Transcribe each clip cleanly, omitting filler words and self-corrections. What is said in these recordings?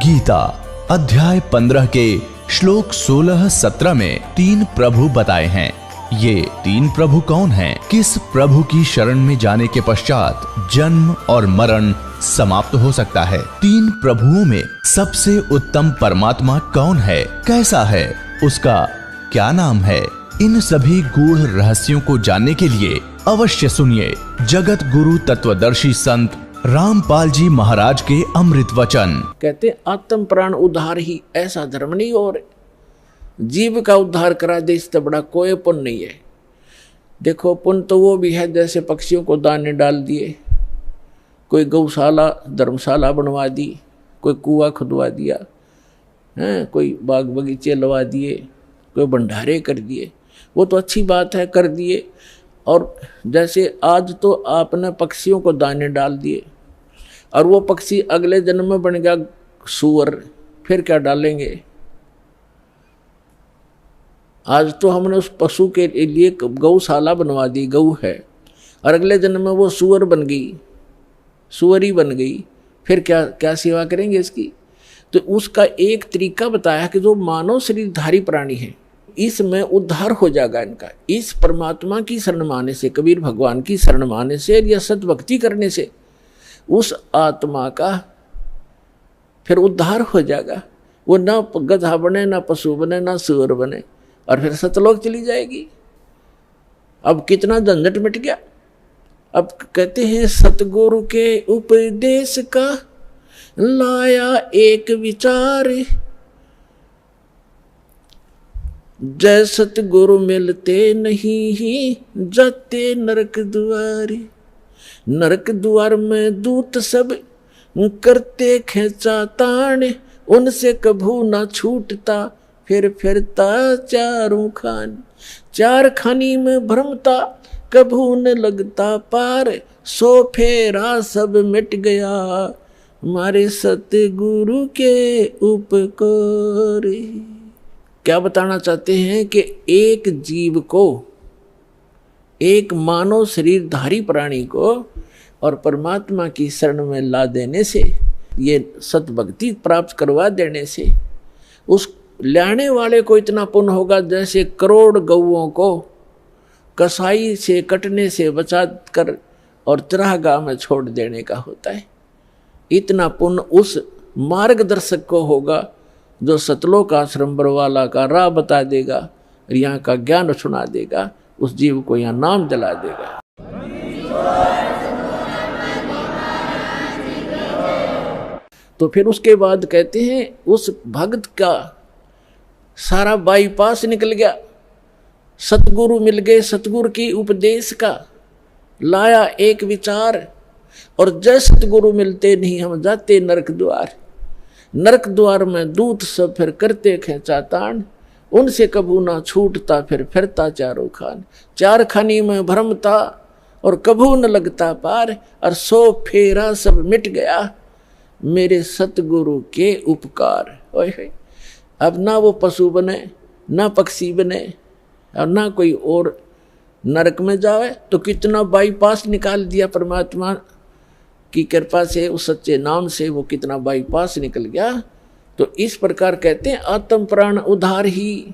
गीता अध्याय 15 के श्लोक 16-17 में 3 प्रभु बताए हैं। ये 3 प्रभु कौन हैं? किस प्रभु की शरण में जाने के पश्चात जन्म और मरण समाप्त हो सकता है? 3 प्रभुओं में सबसे उत्तम परमात्मा कौन है? कैसा है? उसका क्या नाम है? इन सभी गूढ़ रहस्यों को जानने के लिए अवश्य सुनिए जगत गुरु तत्वदर्शी संत रामपाल जी महाराज के अमृत वचन। कहते आत्म प्राण उद्धार ही ऐसा धर्म नहीं और जीव का उद्धार करा दे इससे बड़ा कोई पुण्य नहीं है। देखो पुण्य तो वो भी है जैसे पक्षियों को दाने डाल दिए, कोई गौशाला धर्मशाला बनवा दी, कोई कुआं खुदवा दिया है, कोई बाग बगीचे लगा दिए, कोई भंडारे कर दिए, वो तो अच्छी बात है कर दिए। और जैसे आज तो आपने पक्षियों को दाने डाल दिए और वो पक्षी अगले जन्म में बन गया सूअर, फिर क्या डालेंगे? आज तो हमने उस पशु के लिए गौशाला बनवा दी, गऊ है, और अगले जन्म में वो सूअर बन गई, सूअरी बन गई, फिर क्या क्या सेवा करेंगे इसकी? तो उसका एक तरीका बताया कि जो मानव शरीरधारी प्राणी है इसमें उद्धार हो जाएगा इनका। इस परमात्मा की शरण माने से, कबीर भगवान की शरण माने से या सतभक्ति करने से उस आत्मा का फिर उद्धार हो जाएगा। वो ना गधा बने, ना पशु बने, ना सूअर बने, और फिर सतलोक चली जाएगी। अब कितना झंझट मिट गया। अब कहते हैं सतगुरु के उपदेश का लाया एक विचार, जय सतगुरु मिलते नहीं जाते नरक द्वार। नरक द्वार में दूत सब करते खेचा तान, उनसे कभू ना छूटता फिर फिरता चारों खान। चार खानी में भ्रमता कभू न लगता पार, सो फेरा सब मिट गया हमारे सतगुरु के उपकार। क्या बताना चाहते हैं कि एक जीव को, एक मानव शरीरधारी प्राणी को और परमात्मा की शरण में ला देने से, ये सतभक्ति प्राप्त करवा देने से उस लाने वाले को इतना पुण्य होगा जैसे करोड़ गौओं को कसाई से कटने से बचा कर और चरागाह में छोड़ देने का होता है। इतना पुण्य उस मार्गदर्शक को होगा जो सतलोक आश्रम बरवाला का राह बता देगा और यहाँ का ज्ञान सुना देगा, उस जीव को यहाँ नाम दिला देगा। तो फिर उसके बाद कहते हैं उस भक्त का सारा बाईपास निकल गया, सतगुरु मिल गए, सतगुरु की उपदेश का लाया एक विचार, और जय सतगुरु मिलते नहीं हम जाते नरक द्वार। नरक द्वार में दूत सब फिर करते खेचा तान, उनसे कभू ना छूटता फिर फिरता चारों खान। चार खानी में भ्रमता और कभू न लगता पार, और सो फेरा सब मिट गया मेरे सतगुरु के उपकार। ओए अब ना वो पशु बने, ना पक्षी बने, और ना कोई और नरक में जावे। तो कितना बाईपास निकाल दिया परमात्मा की कृपा से, उस सच्चे नाम से वो कितना बाईपास निकल गया। तो इस प्रकार कहते हैं आत्म प्राण उद्धार ही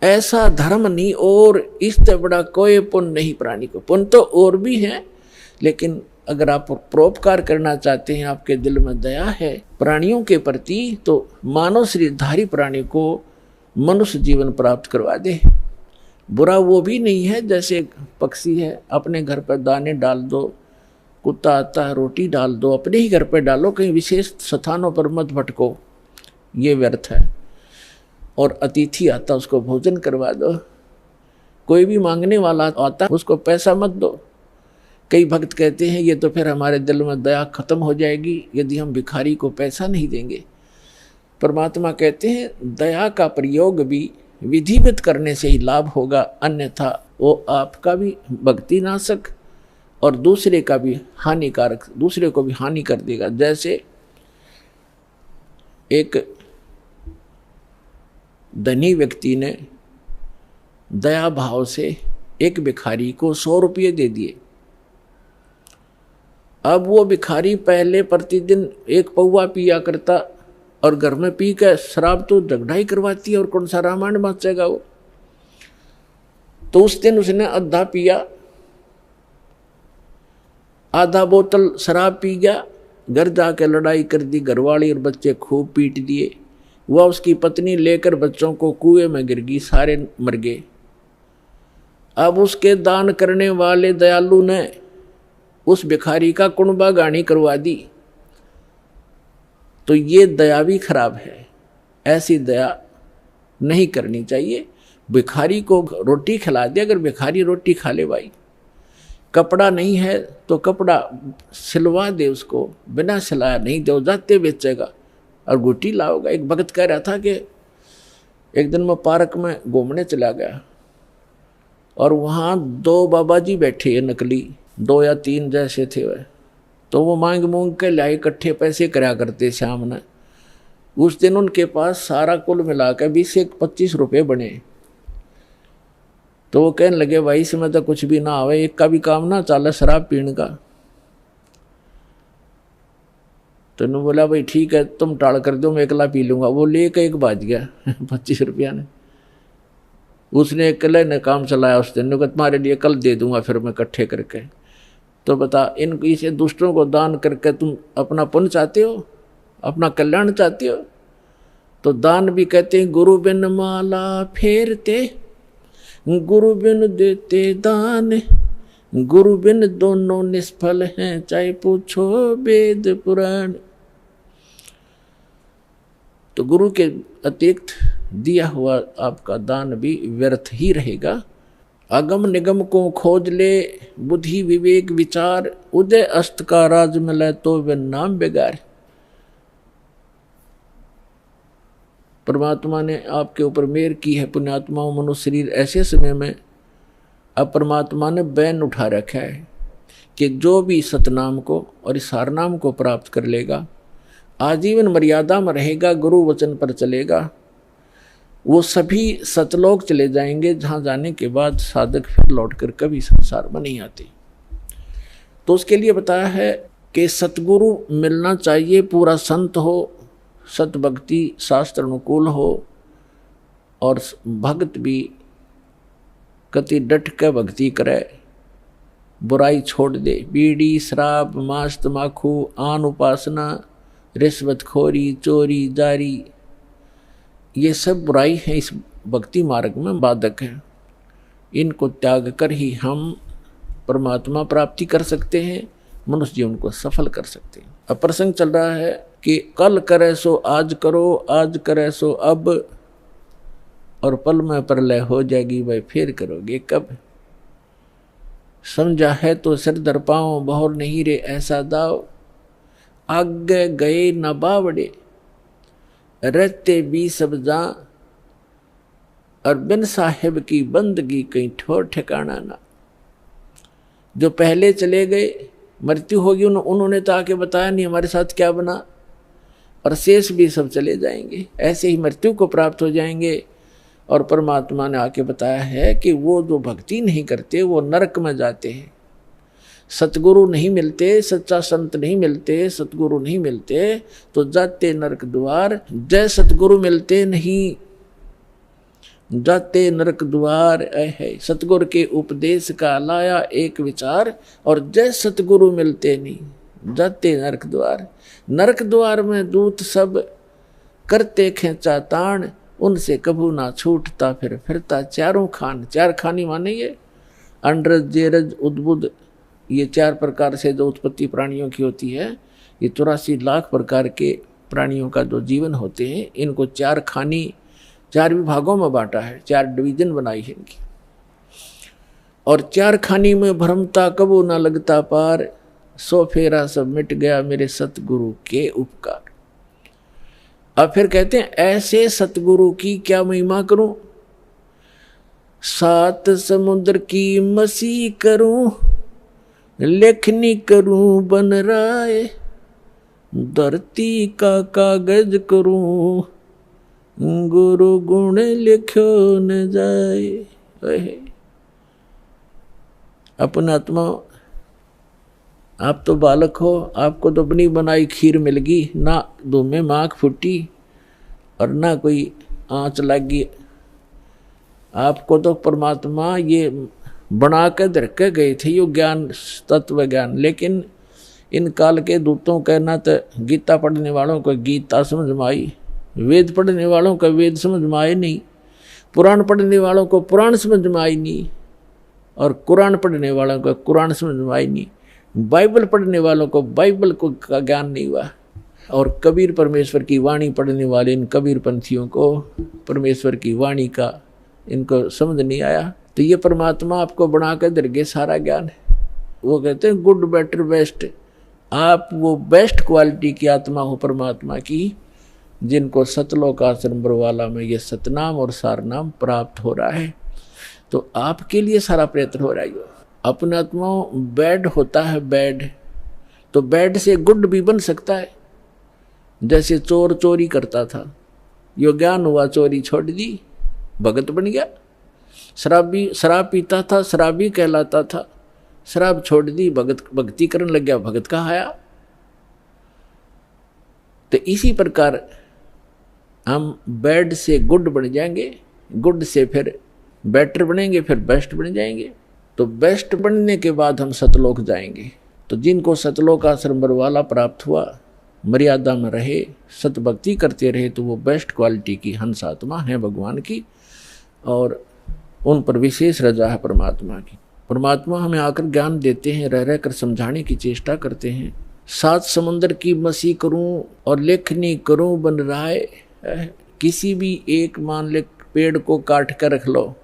ऐसा धर्म नहीं और इससे बड़ा कोई पुण्य नहीं प्राणी को। पुण्य तो और भी है, लेकिन अगर आप परोपकार करना चाहते हैं, आपके दिल में दया है प्राणियों के प्रति, तो मानव शरीरधारी प्राणी को मनुष्य जीवन प्राप्त करवा दे। बुरा वो भी नहीं है जैसे पक्षी है, अपने घर पर दाने डाल दो, कुत्ता आता है रोटी डाल दो, अपने ही घर पर डालो, कहीं विशेष स्थानों पर मत भटको, ये व्यर्थ है। और अतिथि आता उसको भोजन करवा दो, कोई भी मांगने वाला आता उसको पैसा मत दो। कई भक्त कहते हैं ये तो फिर हमारे दिल में दया खत्म हो जाएगी यदि हम भिखारी को पैसा नहीं देंगे। परमात्मा कहते हैं दया का प्रयोग भी विधिवत करने से ही लाभ होगा, अन्यथा वो आपका भी भक्ति नाशक और दूसरे का भी हानिकारक, दूसरे को भी हानि कर देगा। जैसे एक धनी व्यक्ति ने दया भाव से एक भिखारी को 100 रुपये दे दिए। अब वो भिखारी पहले प्रतिदिन एक पौवा पिया करता और घर में पी कर शराब तो झगड़ा ही करवाती है और कौन सा रामायण बाँचेगा वो। तो उस दिन उसने आधा पिया, आधा बोतल शराब पी गया, घर जाके लड़ाई कर दी, घरवाली और बच्चे खूब पीट दिए। वह उसकी पत्नी लेकर बच्चों को कुएं में गिर गई, सारे मर गए। अब उसके दान करने वाले दयालु ने उस भिखारी का कुणबा गानी करवा दी। तो ये दया भी खराब है, ऐसी दया नहीं करनी चाहिए। भिखारी को रोटी खिला दे, अगर भिखारी रोटी खा ले भाई, कपड़ा नहीं है तो कपड़ा सिलवा दे उसको, बिना सिलाया नहीं दो जाते बेचेगा और गुटी लाओगा। एक भगत कह रहा था कि एक दिन मैं पार्क में घूमने चला गया और वहाँ दो बाबा जी बैठे, नकली 2 या 3 जैसे थे वह। तो वो मांग मूंग के लाए, इकट्ठे पैसे कराया करते शाम ने। उस दिन उनके पास सारा कुल मिलाकर 20 से 25 रुपये बने। तो वो कहने लगे भाई इसमें तो कुछ भी ना आवे, एक का भी काम ना चले शराब पीने का। तो उन्होंने बोला भाई ठीक है तुम टाल कर दो, मैं अकेला पी लूंगा। वो लेकर एक बाज गया 25 रुपया ने। उसने अकेले ने काम चलाया उस दिन, तुम्हारे लिए कल दे दूंगा फिर मैं इकट्ठे करके। तो बता, इन इसे दुष्टों को दान करके तुम अपना पुण्य चाहते हो, अपना कल्याण चाहते हो? तो दान भी कहते हैं गुरु बिन माला फेरते, गुरु बिन देते दान, गुरु बिन दोनों निष्फल हैं, चाहे पूछो वेद पुराण। तो गुरु के अतिरिक्त दिया हुआ आपका दान भी व्यर्थ ही रहेगा। अगम निगम को खोज ले, बुद्धि विवेक विचार, उदय अस्त का राज मिले तो वे नाम बेगार। परमात्मा ने आपके ऊपर मेहर की है पुण्यात्माओं। मनुष्य शरीर ऐसे समय में अब परमात्मा ने बैन उठा रखा है कि जो भी सतनाम को और इस हारनाम को प्राप्त कर लेगा, आजीवन मर्यादा में रहेगा, गुरु वचन पर चलेगा, वो सभी सतलोक चले जाएंगे, जहाँ जाने के बाद साधक फिर लौटकर कभी संसार में नहीं आते। तो उसके लिए बताया है कि सतगुरु मिलना चाहिए, पूरा संत हो, सतभक्ति शास्त्र अनुकूल हो और भक्त भी कति डट के भक्ति करे, बुराई छोड़ दे। बीड़ी शराब मांस तमाकू आन उपासना रिश्वतखोरी चोरी जारी, ये सब बुराई है, इस भक्ति मार्ग में बाधक है। इनको त्याग कर ही हम परमात्मा प्राप्ति कर सकते हैं, मनुष्य जीवन को सफल कर सकते हैं। अब प्रसंग चल रहा है कि कल करे सो आज करो, आज करे सो अब, और पल में प्रलय हो जाएगी, भाई फिर करोगे कब। समझा है तो सिर दर पाओ, बहुर नहीं रे ऐसा दाव, आगे गए न बावड़े, रहते भी सब जा, और बिन साहिब की बंदगी कहीं ठोर ठिकाना ना। जो पहले चले गए, मृत्यु होगी, उन्होंने तो आके बताया नहीं हमारे साथ क्या बना, और शेष भी सब चले जाएंगे, ऐसे ही मृत्यु को प्राप्त हो जाएंगे। और परमात्मा ने आके बताया है कि वो जो भक्ति नहीं करते वो नरक में जाते हैं। सतगुरु नहीं मिलते, सच्चा संत नहीं मिलते, सतगुरु नहीं मिलते तो जाते नरक द्वार। जय सतगुरु मिलते नहीं, जाते नरक द्वार। है सतगुरु के उपदेश का लाया एक विचार, और जय सतगुरु मिलते नहीं, जाते नरक द्वार। नरक द्वार में दूत सब करते खेचा ताण, उनसे कभू ना छूटता फिर फिरता चारों खान। 4 खानी माने ये अंडरज जेरज उद्बुद, ये 4 प्रकार से जो उत्पत्ति प्राणियों की होती है, ये 84 लाख प्रकार के प्राणियों का जो जीवन होते हैं, इनको 4 खानी 4 विभागों में बांटा है, 4 डिवीजन बनाई है इनकी। और 4 खानी में भ्रमता कबू ना लगता पार, सो फेरा सब मिट गया मेरे सतगुरु के उपकार। अब फिर कहते हैं ऐसे सतगुरु की क्या महिमा करूं, 7 समुद्र की मसी करूं, लेखनी करूं बन राय, धरती का कागज करूं, गुरु गुण लिखो न जाए। अपना आत्मा आप तो बालक हो, आपको तो अपनी बनाई खीर मिल गई, ना दो में माख फूटी और ना कोई आंच लगी। आपको तो परमात्मा ये बना के धर के गए थे, यो ज्ञान, तत्व ज्ञान। लेकिन इन काल के दूतों का ना तो गीता पढ़ने वालों को गीता समझ में आई, वेद पढ़ने वालों का वेद समझ में आए नहीं, पुराण पढ़ने वालों को पुराण समझ में आई नहीं, और कुरान पढ़ने वालों को कुरान समझ में आई नहीं, बाइबल पढ़ने वालों को बाइबल को का ज्ञान नहीं हुआ, और कबीर परमेश्वर की वाणी पढ़ने वाले इन कबीर पंथियों को परमेश्वर की वाणी का इनको समझ नहीं आया। तो ये परमात्मा आपको बना कर दरगे सारा ज्ञान है। वो कहते हैं गुड बेटर बेस्ट, आप वो बेस्ट क्वालिटी की आत्मा हो परमात्मा की, जिनको सतलोक आश्रम बरवाला में ये सतनाम और सारनाम प्राप्त हो रहा है। तो आपके लिए सारा प्रयत्न हो रहा है। अपने आत्माओं बैड होता है, बैड तो बैड से गुड भी बन सकता है। जैसे चोर चोरी करता था, यो ज्ञान हुआ, चोरी छोड़ दी, भगत बन गया। शराबी शराब पीता था, शराबी कहलाता था, शराब छोड़ दी, भक्ति करने लग गया, भगत कहा आया। तो इसी प्रकार हम बैड से गुड बन जाएंगे, गुड से फिर बेटर बनेंगे, फिर बेस्ट बन जाएंगे। तो बेस्ट बनने के बाद हम सतलोक जाएंगे। तो जिनको सतलोक आश्रम बरवाला प्राप्त हुआ, मर्यादा में रहे, सतभक्ति करते रहे, तो वो बेस्ट क्वालिटी की हंस आत्मा है भगवान की, और उन पर विशेष रजा है परमात्मा की। परमात्मा हमें आकर ज्ञान देते हैं, रह रह कर समझाने की चेष्टा करते हैं। 7 समुंदर की मसी करूं और लेखनी करूं बन रहा है। किसी भी एक मान ले पेड़ को काट कर रख लो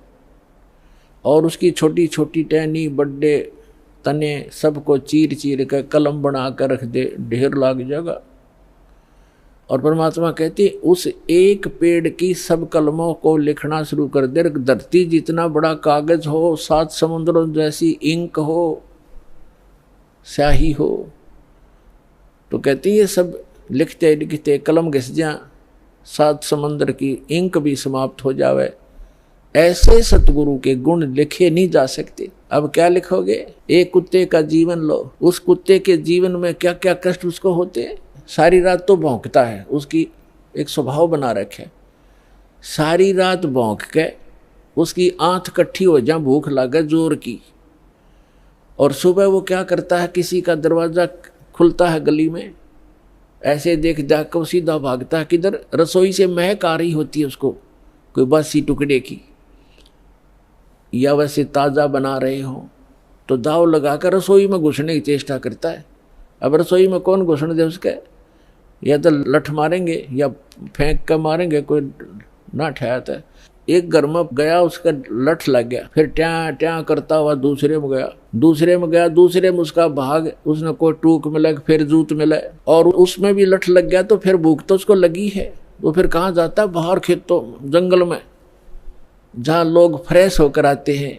और उसकी छोटी छोटी टहनी, बड़े तने सबको चीर चीर कर कलम बना कर रख दे, ढेर लग जाएगा। और परमात्मा कहते उस एक पेड़ की सब कलमों को लिखना शुरू कर दे। धरती जितना बड़ा कागज हो, 7 समुद्रों जैसी इंक हो, स्याही हो, तो कहती ये सब लिखते लिखते कलम घिस जा, 7 समुद्र की इंक भी समाप्त हो जावे। ऐसे सतगुरु के गुण लिखे नहीं जा सकते। अब क्या लिखोगे? एक कुत्ते का जीवन लो, उस कुत्ते के जीवन में क्या क्या कष्ट उसको होते हैं। सारी रात तो भौंकता है, उसकी एक स्वभाव बना रखे, सारी रात भौंक के उसकी आंख कट्ठी हो जा, भूख लगे जोर की, और सुबह वो क्या करता है, किसी का दरवाजा खुलता है गली में, ऐसे देख जाकर सीधा भागता है किधर, रसोई से महक आ रही होती है उसको, कोई बासी टुकड़े की, या वैसे ताज़ा बना रहे हो, तो दाव लगाकर रसोई में घुसने की चेष्टा करता है। अब रसोई में कौन घुसने दे उसके, या तो लठ मारेंगे या फेंक कर मारेंगे, कोई ना ठहरता है। एक घर में गया, उसका लठ लग गया, फिर ट्या ट्या करता हुआ दूसरे में गया, दूसरे में गया, दूसरे में उसका भाग, उसने कोई टूक मिला, फिर जूत मिला, और उसमें भी लठ लग गया, तो फिर भूख तो उसको लगी है, तो फिर कहाँ जाता है, बाहर खेतों जंगल में जहाँ लोग फ्रेश होकर आते हैं,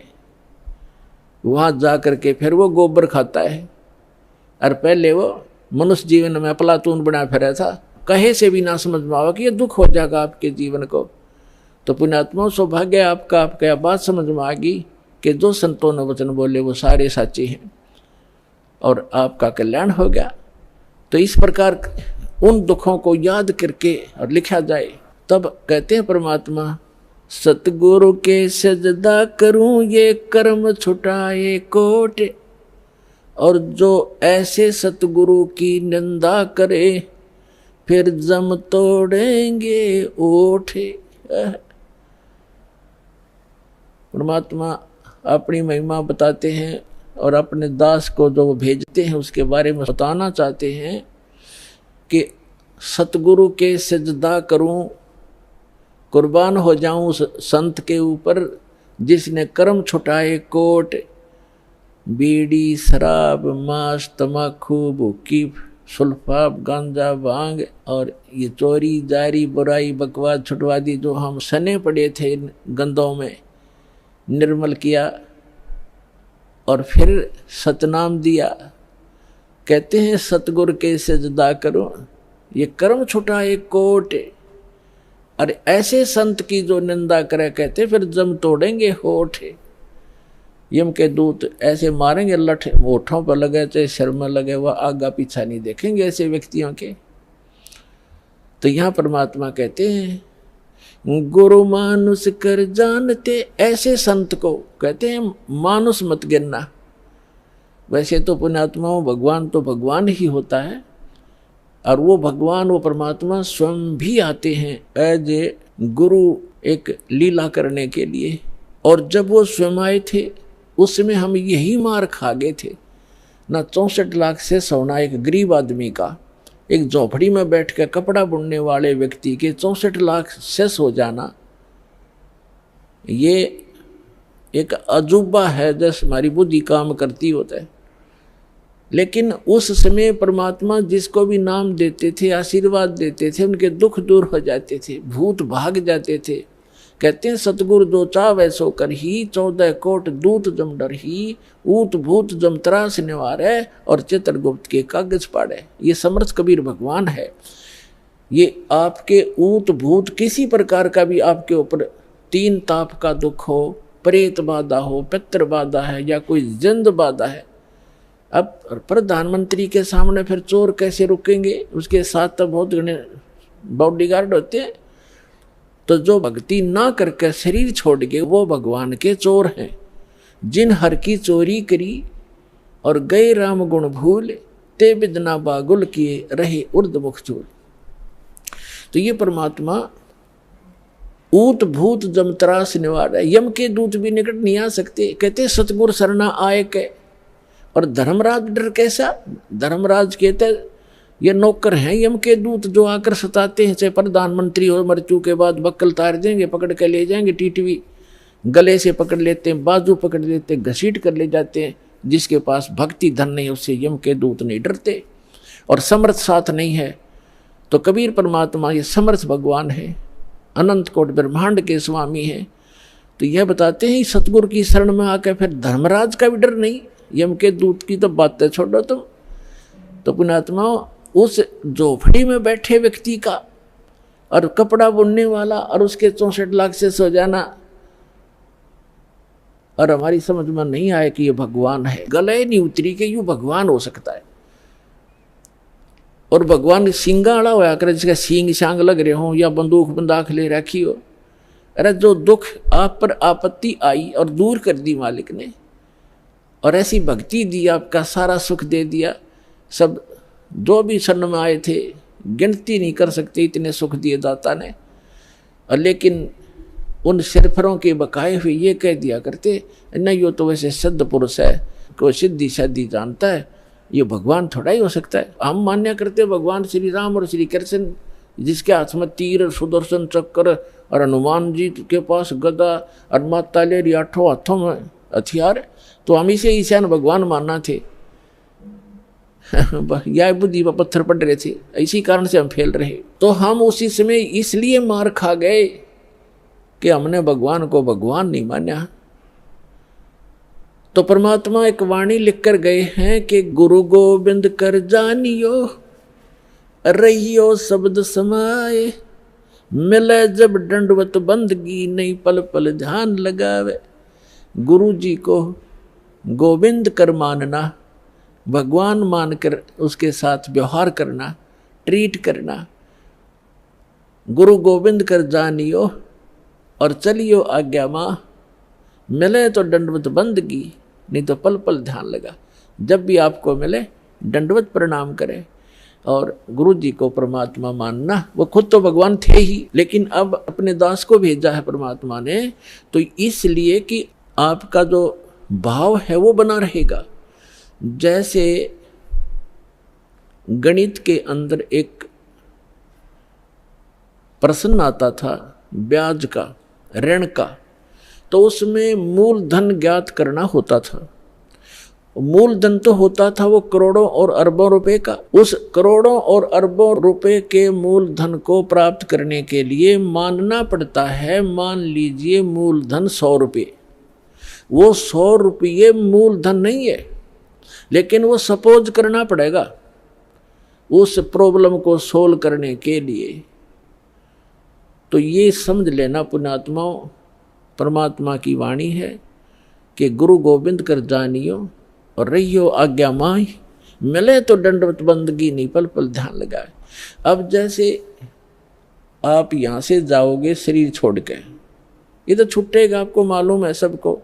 वहाँ जा करके फिर वो गोबर खाता है। और पहले वो मनुष्य जीवन में प्लातून बना फिरा था, कहे से भी ना समझ में आवा कि ये दुख हो जाएगा आपके जीवन को। तो पुण्यात्मा सौभाग्य आपका, आपका बात समझ में आ गई कि जो संतों ने वचन बोले वो सारे सच्चे हैं और आपका कल्याण हो गया। तो इस प्रकार उन दुखों को याद करके और लिखा जाए। तब कहते हैं परमात्मा, सतगुरु के सजदा करूं ये कर्म छुटाए कोट, और जो ऐसे सतगुरु की निंदा करे फिर जम तोड़ेंगे ओठ। परमात्मा अपनी महिमा बताते हैं और अपने दास को जो भेजते हैं उसके बारे में बताना चाहते हैं कि सतगुरु के सजदा करूं, कुर्बान हो जाऊं उस संत के ऊपर जिसने कर्म छुटाए कोट। बीड़ी, शराब, मांस, तमाकू, भूकी, सुल्फाब, गांजा, भांग और ये चोरी, जारी, बुराई, बकवास छुटवा दी, जो हम सने पड़े थे इन गंदों में, निर्मल किया और फिर सतनाम दिया। कहते हैं सतगुरु के सजदा करो ये कर्म छुटाए कोट, और ऐसे संत की जो निंदा करे कहते फिर जम तोड़ेंगे होठ। यम के दूत ऐसे मारेंगे, लठ होठों पर लगे चाहे सिर में लगे, वह आगा पीछा नहीं देखेंगे ऐसे व्यक्तियों के। तो यहाँ परमात्मा कहते हैं गुरु मानुष कर जानते, ऐसे संत को कहते हैं मानुष मत गिनना। वैसे तो पुण्यात्माओं भगवान तो भगवान ही होता है, और वो भगवान वो परमात्मा स्वयं भी आते हैं एज ए गुरु एक लीला करने के लिए। और जब वो स्वयं आए थे उसमें हम यही मार खा गए थे ना। 64 लाख से सोना एक गरीब आदमी का, एक झोपड़ी में बैठ कर कपड़ा बुनने वाले व्यक्ति के 64 लाख सेस हो जाना, ये एक अजूबा है जैसे हमारी बुद्धि काम करती होता है। लेकिन उस समय परमात्मा जिसको भी नाम देते थे, आशीर्वाद देते थे, उनके दुख दूर हो जाते थे, भूत भाग जाते थे। कहते हैं सतगुरु दो चावै सो कर ही, 14 कोट दूत जम डर ही, ऊत भूत जम त्रास निवारे, और चित्रगुप्त के कागज पाड़े। ये समर्थ कबीर भगवान है। ये आपके ऊत भूत किसी प्रकार का भी आपके ऊपर 3 ताप का दुख हो, प्रेत बाधा हो, पितृ बाधा है या कोई जिंद बाधा है। अब प्रधानमंत्री के सामने फिर चोर कैसे रुकेंगे? उसके साथ तो बहुत घने बॉडीगार्ड होते हैं। तो जो भक्ति ना करके शरीर छोड़ के वो भगवान के चोर हैं। जिन हर की चोरी करी और गए राम गुण भूल, ते बिदना बागुल किए रहे उर्द मुख चूल। तो ये परमात्मा ऊत भूत जम त्रास निवार है। यम के दूत भी निकट नहीं आ सकते। कहते सतगुर सरना आए के। और धर्मराज डर कैसा? धर्मराज कहते ये नौकर हैं यम के दूत जो आकर सताते हैं, चाहे प्रधानमंत्री हो, मृत्यु के बाद बक्कल तार देंगे, पकड़ के ले जाएंगे, टीटवी गले से पकड़ लेते हैं, बाजू पकड़ लेते हैं, घसीट कर ले जाते हैं। जिसके पास भक्ति धन नहीं उससे यम के दूत नहीं डरते। और समर्थ साथ नहीं है तो कबीर परमात्मा ये समर्थ भगवान है, अनंत कोट ब्रह्मांड के स्वामी हैं। तो यह बताते हैं सतगुरु की शरण में आकर फिर धर्मराज का भी डर नहीं, यम के दूत की तो बातें छोड़ो तुम। तो पुण्यात्मा उस झोपड़ी में बैठे व्यक्ति का और कपड़ा बुनने वाला और उसके 64 लाख से सो जाना, और हमारी समझ में नहीं आए कि ये भगवान है। गले नहीं उतरी कि यूं भगवान हो सकता है। और भगवान सिंगाड़ा होया करे, जिसका सींग सांग लग रहे हो या बंदूक बंदाख ले रखी हो। अरे जो दुख आप पर आपत्ति आई और दूर कर दी मालिक ने, और ऐसी भक्ति दी, आपका सारा सुख दे दिया। सब जो भी शरण में आए थे गिनती नहीं कर सकते इतने सुख दिए दाता ने। और लेकिन उन सिरफरों के बकाए हुए ये कह दिया करते, नहीं यो तो वैसे सिद्ध पुरुष है, कोई सिद्धि शादी जानता है, ये भगवान थोड़ा ही हो सकता है। हम मान्य करते भगवान श्री राम और श्री कृष्ण, जिसके हाथ में तीर, सुदर्शन चक्र, और हनुमान जी के पास गदा और माता ले 8 हाथों में हथियार, तो हम इसे ईशान भगवान मानना थे। यह बुद्धि पर पत्थर पड़ रहे थे, इसी कारण से हम फेल रहे। तो हम उसी समय इसलिए मार खा गए कि हमने भगवान को भगवान नहीं माना। तो परमात्मा एक वाणी लिख कर गए हैं कि गुरु गोविंद कर जानियो, रहियो शब्द समाए, मिले जब दंडवत बंदगी, नहीं पल पल ध्यान लगावे। गुरु जी को गोविंद कर मानना, भगवान मानकर उसके साथ व्यवहार करना, ट्रीट करना। गुरु गोविंद कर जानियो और चलियो आज्ञा माँ, मिले तो दंडवत बंदगी, नहीं तो पल पल ध्यान लगा। जब भी आपको मिले दंडवत प्रणाम करें और गुरु जी को परमात्मा मानना। वो खुद तो भगवान थे ही, लेकिन अब अपने दास को भेजा है परमात्मा ने, तो इसलिए कि आपका जो भाव है वो बना रहेगा। जैसे गणित के अंदर एक प्रश्न आता था ब्याज का, ऋण का, तो उसमें मूलधन ज्ञात करना होता था। मूलधन तो होता था वो करोड़ों और अरबों रुपए का। उस करोड़ों और अरबों रुपए के मूलधन को प्राप्त करने के लिए मानना पड़ता है, मान लीजिए मूलधन 100 रुपये। वो 100 रुपये मूलधन नहीं है, लेकिन वो सपोज करना पड़ेगा उस प्रॉब्लम को सोल्व करने के लिए। तो ये समझ लेना पुण्यात्माओं, परमात्मा की वाणी है कि गुरु गोविंद कर जानियो और रहियो आज्ञा माही, मिले तो दंडवत बंदगी नहीं पल पल ध्यान लगाए। अब जैसे आप यहाँ से जाओगे शरीर छोड़ के, ये तो छूटेगा, आपको मालूम है सबको।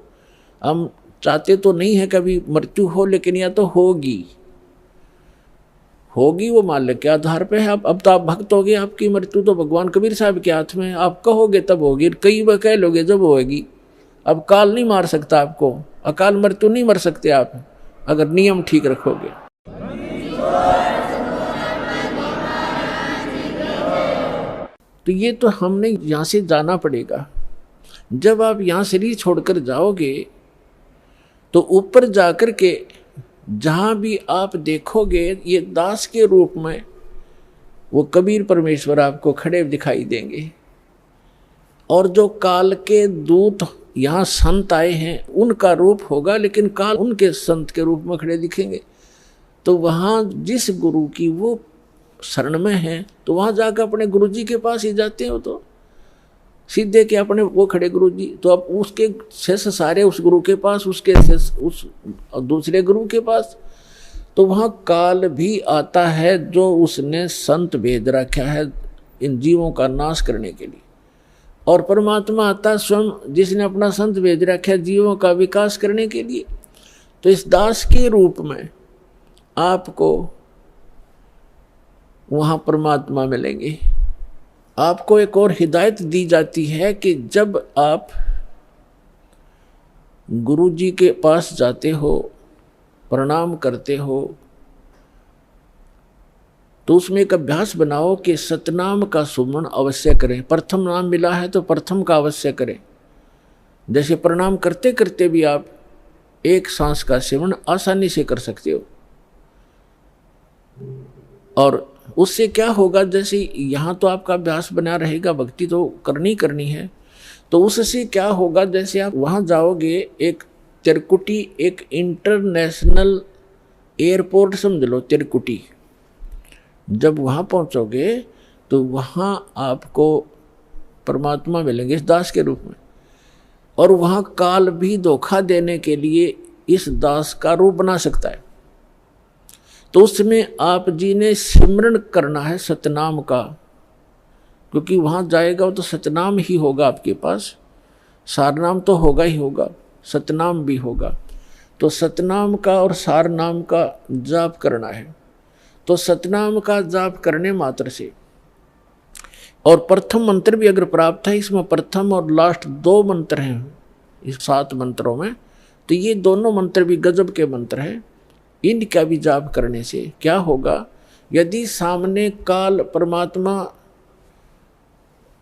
हम चाहते तो नहीं है कभी मृत्यु हो, लेकिन या तो होगी वो माल्य के आधार पे है। अब तो आप भक्त हो गए, आपकी मृत्यु तो भगवान कबीर साहब के हाथ में है। आप कहोगे तब होगी, कई बार कह लोगे जब होगी। अब काल नहीं मार सकता आपको, अकाल मृत्यु नहीं मर सकते आप, अगर नियम ठीक रखोगे। तो ये तो हमने यहाँ से जाना पड़ेगा। जब आप यहाँ शरीर छोड़कर जाओगे तो ऊपर जाकर के जहाँ भी आप देखोगे ये दास के रूप में वो कबीर परमेश्वर आपको खड़े दिखाई देंगे। और जो काल के दूत यहाँ संत आए हैं उनका रूप होगा, लेकिन काल उनके संत के रूप में खड़े दिखेंगे। तो वहाँ जिस गुरु की वो शरण में है तो वहाँ जाकर अपने गुरु जी के पास ही जाते हो, तो सीधे के अपने वो खड़े गुरु जी, तो अब उसके शेष सारे उस गुरु के पास, उसके शेष उस दूसरे गुरु के पास। तो वहाँ काल भी आता है जो उसने संत भेज रखा है इन जीवों का नाश करने के लिए, और परमात्मा आता स्वयं जिसने अपना संत भेज रखा है जीवों का विकास करने के लिए। तो इस दास के रूप में आपको वहाँ परमात्मा मिलेंगे। आपको एक और हिदायत दी जाती है कि जब आप गुरु जी के पास जाते हो, प्रणाम करते हो, तो उसमें एक अभ्यास बनाओ कि सतनाम का सुमरण अवश्य करें। प्रथम नाम मिला है तो प्रथम का अवश्य करें। जैसे प्रणाम करते करते भी आप एक सांस का सेवन आसानी से कर सकते हो। और उससे क्या होगा, जैसे यहाँ तो आपका अभ्यास बना रहेगा, भक्ति तो करनी है, तो उससे क्या होगा, जैसे आप वहाँ जाओगे, एक तिरकुटी एक इंटरनेशनल एयरपोर्ट समझ लो तिरकुटी, जब वहाँ पहुँचोगे तो वहाँ आपको परमात्मा मिलेंगे इस दास के रूप में। और वहाँ काल भी धोखा देने के लिए इस दास का रूप बना सकता है। तो उसमें आप जी ने सिमरन करना है सतनाम का, क्योंकि वहाँ जाएगा तो सतनाम ही होगा आपके पास, सारनाम तो होगा ही होगा, सतनाम भी होगा। तो सतनाम का और सारनाम का जाप करना है। तो सतनाम का जाप करने मात्र से, और प्रथम मंत्र भी अगर प्राप्त है, इसमें प्रथम और लास्ट 2 मंत्र हैं इस 7 मंत्रों में, तो ये दोनों मंत्र भी गजब के मंत्र हैं। इनका भी जाप करने से क्या होगा, यदि सामने काल परमात्मा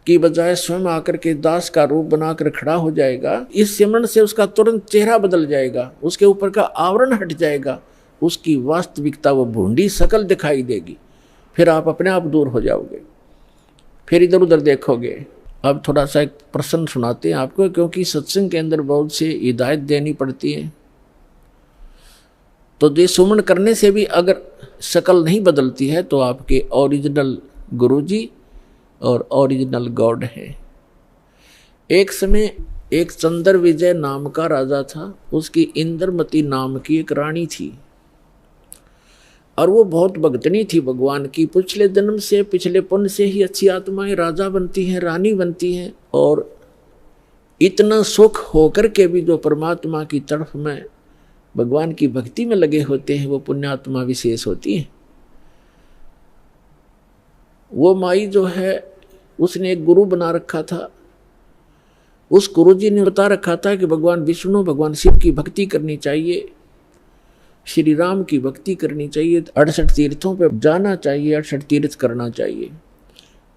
की बजाय स्वयं आकर के दास का रूप बनाकर खड़ा हो जाएगा, इस सिमरन से उसका तुरंत चेहरा बदल जाएगा, उसके ऊपर का आवरण हट जाएगा, उसकी वास्तविकता वो भूंडी शकल दिखाई देगी। फिर आप अपने आप दूर हो जाओगे, फिर इधर उधर देखोगे। अब थोड़ा सा एक प्रश्न सुनाते हैं आपको, क्योंकि सत्संग के अंदर बहुत सी हिदायत देनी पड़ती है। तो ये सुमन करने से भी अगर शकल नहीं बदलती है तो आपके ओरिजिनल गुरुजी और ओरिजिनल गॉड है। एक समय एक चंद्र विजय नाम का राजा था, उसकी इंद्रमती नाम की एक रानी थी, और वो बहुत भगतनी थी भगवान की। पिछले जन्म से, पिछले पुण्य से ही अच्छी आत्माएं राजा बनती हैं, रानी बनती हैं, और इतना सुख होकर के भी जो परमात्मा की तरफ में भगवान की भक्ति में लगे होते हैं वो पुण्यात्मा विशेष होती हैं। वो माई जो है उसने एक गुरु बना रखा था। उस गुरु जी ने बता रखा था कि भगवान विष्णु, भगवान शिव की भक्ति करनी चाहिए, श्री राम की भक्ति करनी चाहिए, 68 तीर्थों पे जाना चाहिए, 68 तीर्थ करना चाहिए,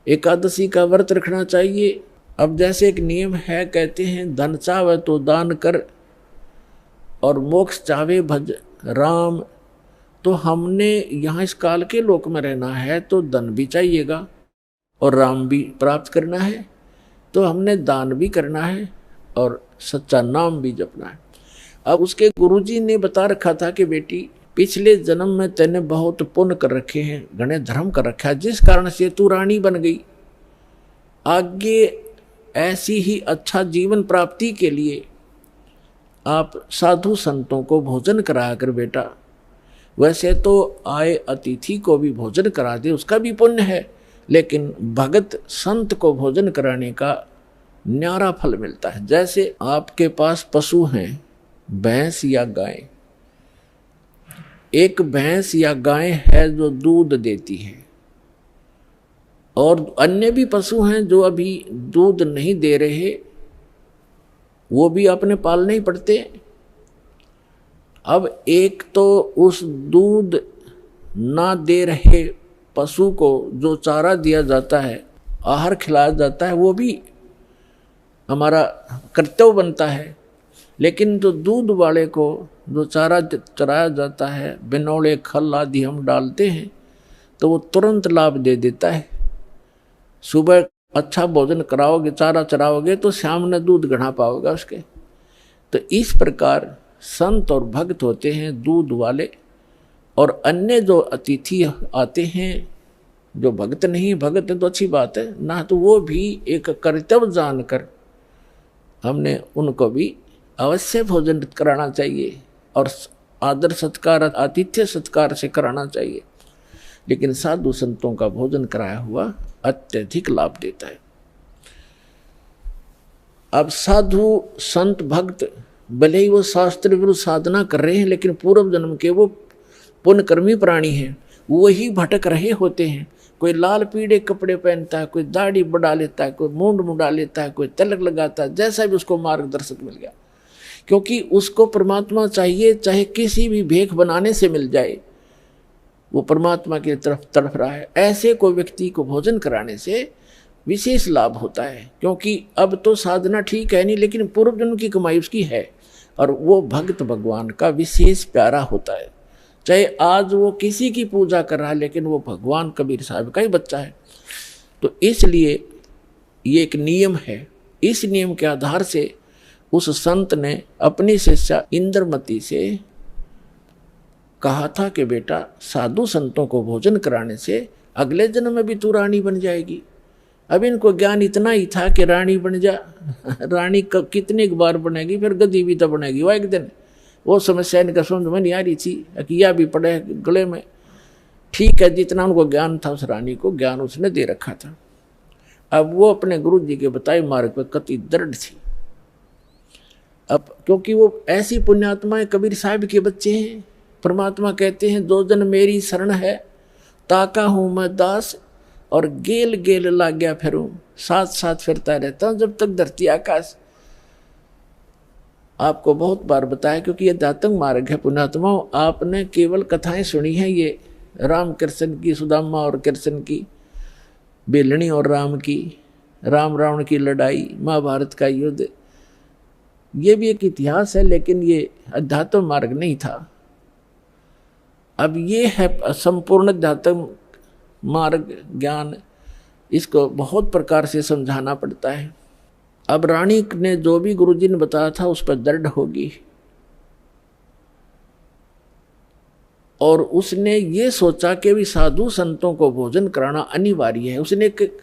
एकादशी का व्रत रखना चाहिए। अब जैसे एक नियम है, कहते हैं धन चाहे तो दान कर और मोक्ष चाहे भज राम। तो हमने यहाँ इस काल के लोक में रहना है तो धन भी चाहिएगा और राम भी प्राप्त करना है, तो हमने दान भी करना है और सच्चा नाम भी जपना है। अब उसके गुरुजी ने बता रखा था कि बेटी पिछले जन्म में तैने बहुत पुण्य कर रखे हैं, घने धर्म कर रखा है, जिस कारण से तू रानी बन गई। आगे ऐसी ही अच्छा जीवन प्राप्ति के लिए आप साधु संतों को भोजन करा कर बेटा, वैसे तो आए अतिथि को भी भोजन करा दे, उसका भी पुण्य है, लेकिन भगत संत को भोजन कराने का न्यारा फल मिलता है। जैसे आपके पास पशु हैं, भैंस या गाय, एक भैंस या गाय है जो दूध देती है, और अन्य भी पशु हैं जो अभी दूध नहीं दे रहे, वो भी अपने पालने ही पड़ते। अब एक तो उस दूध ना दे रहे पशु को जो चारा दिया जाता है, आहार खिलाया जाता है, वो भी हमारा कर्तव्य बनता है। लेकिन जो दूध वाले को जो चारा चराया जाता है, बिनौले खल आदि हम डालते हैं, तो वो तुरंत लाभ दे देता है। सुबह अच्छा भोजन कराओगे, चारा चराओगे, तो शाम में दूध गढ़ा पाओगे उसके। तो इस प्रकार संत और भक्त होते हैं दूध वाले, और अन्य जो अतिथि आते हैं जो भक्त नहीं, भक्त है तो अच्छी बात है ना, तो वो भी एक कर्तव्य जानकर हमने उनको भी अवश्य भोजन कराना चाहिए, और आदर सत्कार, आतिथ्य सत्कार से कराना चाहिए। लेकिन साधु संतों का भोजन कराया हुआ अत्यधिक लाभ देता है। अब साधु संत भक्त भले ही वो शास्त्र विरुद्ध साधना कर रहे हैं, लेकिन पूर्व जन्म के वो पुण्यकर्मी प्राणी हैं, वही भटक रहे होते हैं। कोई लाल पीले कपड़े पहनता है, कोई दाढ़ी बढ़ा लेता है, कोई मूंड मुड़ा लेता है, कोई तिलक लगाता है, जैसा भी उसको मार्गदर्शक मिल गया, क्योंकि उसको परमात्मा चाहिए, चाहे किसी भी भेख बनाने से मिल जाए, वो परमात्मा की तरफ तड़प रहा है। ऐसे कोई व्यक्ति को भोजन कराने से विशेष लाभ होता है, क्योंकि अब तो साधना ठीक है नहीं, लेकिन पूर्व जन्म की कमाई उसकी है, और वो भक्त भगवान का विशेष प्यारा होता है। चाहे आज वो किसी की पूजा कर रहा है, लेकिन वो भगवान कबीर साहब का ही बच्चा है। तो इसलिए ये एक नियम है। इस नियम के आधार से उस संत ने अपनी शिष्या इंद्रमती से कहा था कि बेटा, साधु संतों को भोजन कराने से अगले जन्म में भी तू रानी बन जाएगी। अब इनको ज्ञान इतना ही था कि रानी बन जा, रानी कितनी बार बनेगी, फिर गद्दी भी तो बनेगी वो एक दिन। वो समस्या इनका समझ में नहीं आ रही थी, अकिया भी पड़े गले में। ठीक है, जितना उनको ज्ञान था उस रानी को ज्ञान उसने दे रखा था। अब वो अपने गुरु जी के बताए मार्ग पर कति दृढ़ थी। अब क्योंकि वो ऐसी पुण्यात्माएं कबीर साहब के बच्चे हैं, परमात्मा कहते हैं दो जन मेरी शरण है, ताका हूँ मैं दास, और गेल गेल ला गया फिरूं, साथ साथ फिरता रहता हूँ जब तक धरती आकाश। आपको बहुत बार बताया, क्योंकि ये दातंग मार्ग है पुण्यात्माओं। आपने केवल कथाएं सुनी हैं, ये राम कृष्ण की, सुदामा और कृष्ण की, बेलनी और राम की, राम रावण की लड़ाई, महाभारत का युद्ध, ये भी एक इतिहास है, लेकिन ये अध्यात्म मार्ग नहीं था। अब ये है संपूर्ण अध्यात्म मार्ग ज्ञान, इसको बहुत प्रकार से समझाना पड़ता है। अब रानी ने जो भी गुरुजी ने बताया था उस पर दृढ़ होगी, और उसने ये सोचा कि भी साधु संतों को भोजन कराना अनिवार्य है। उसने एक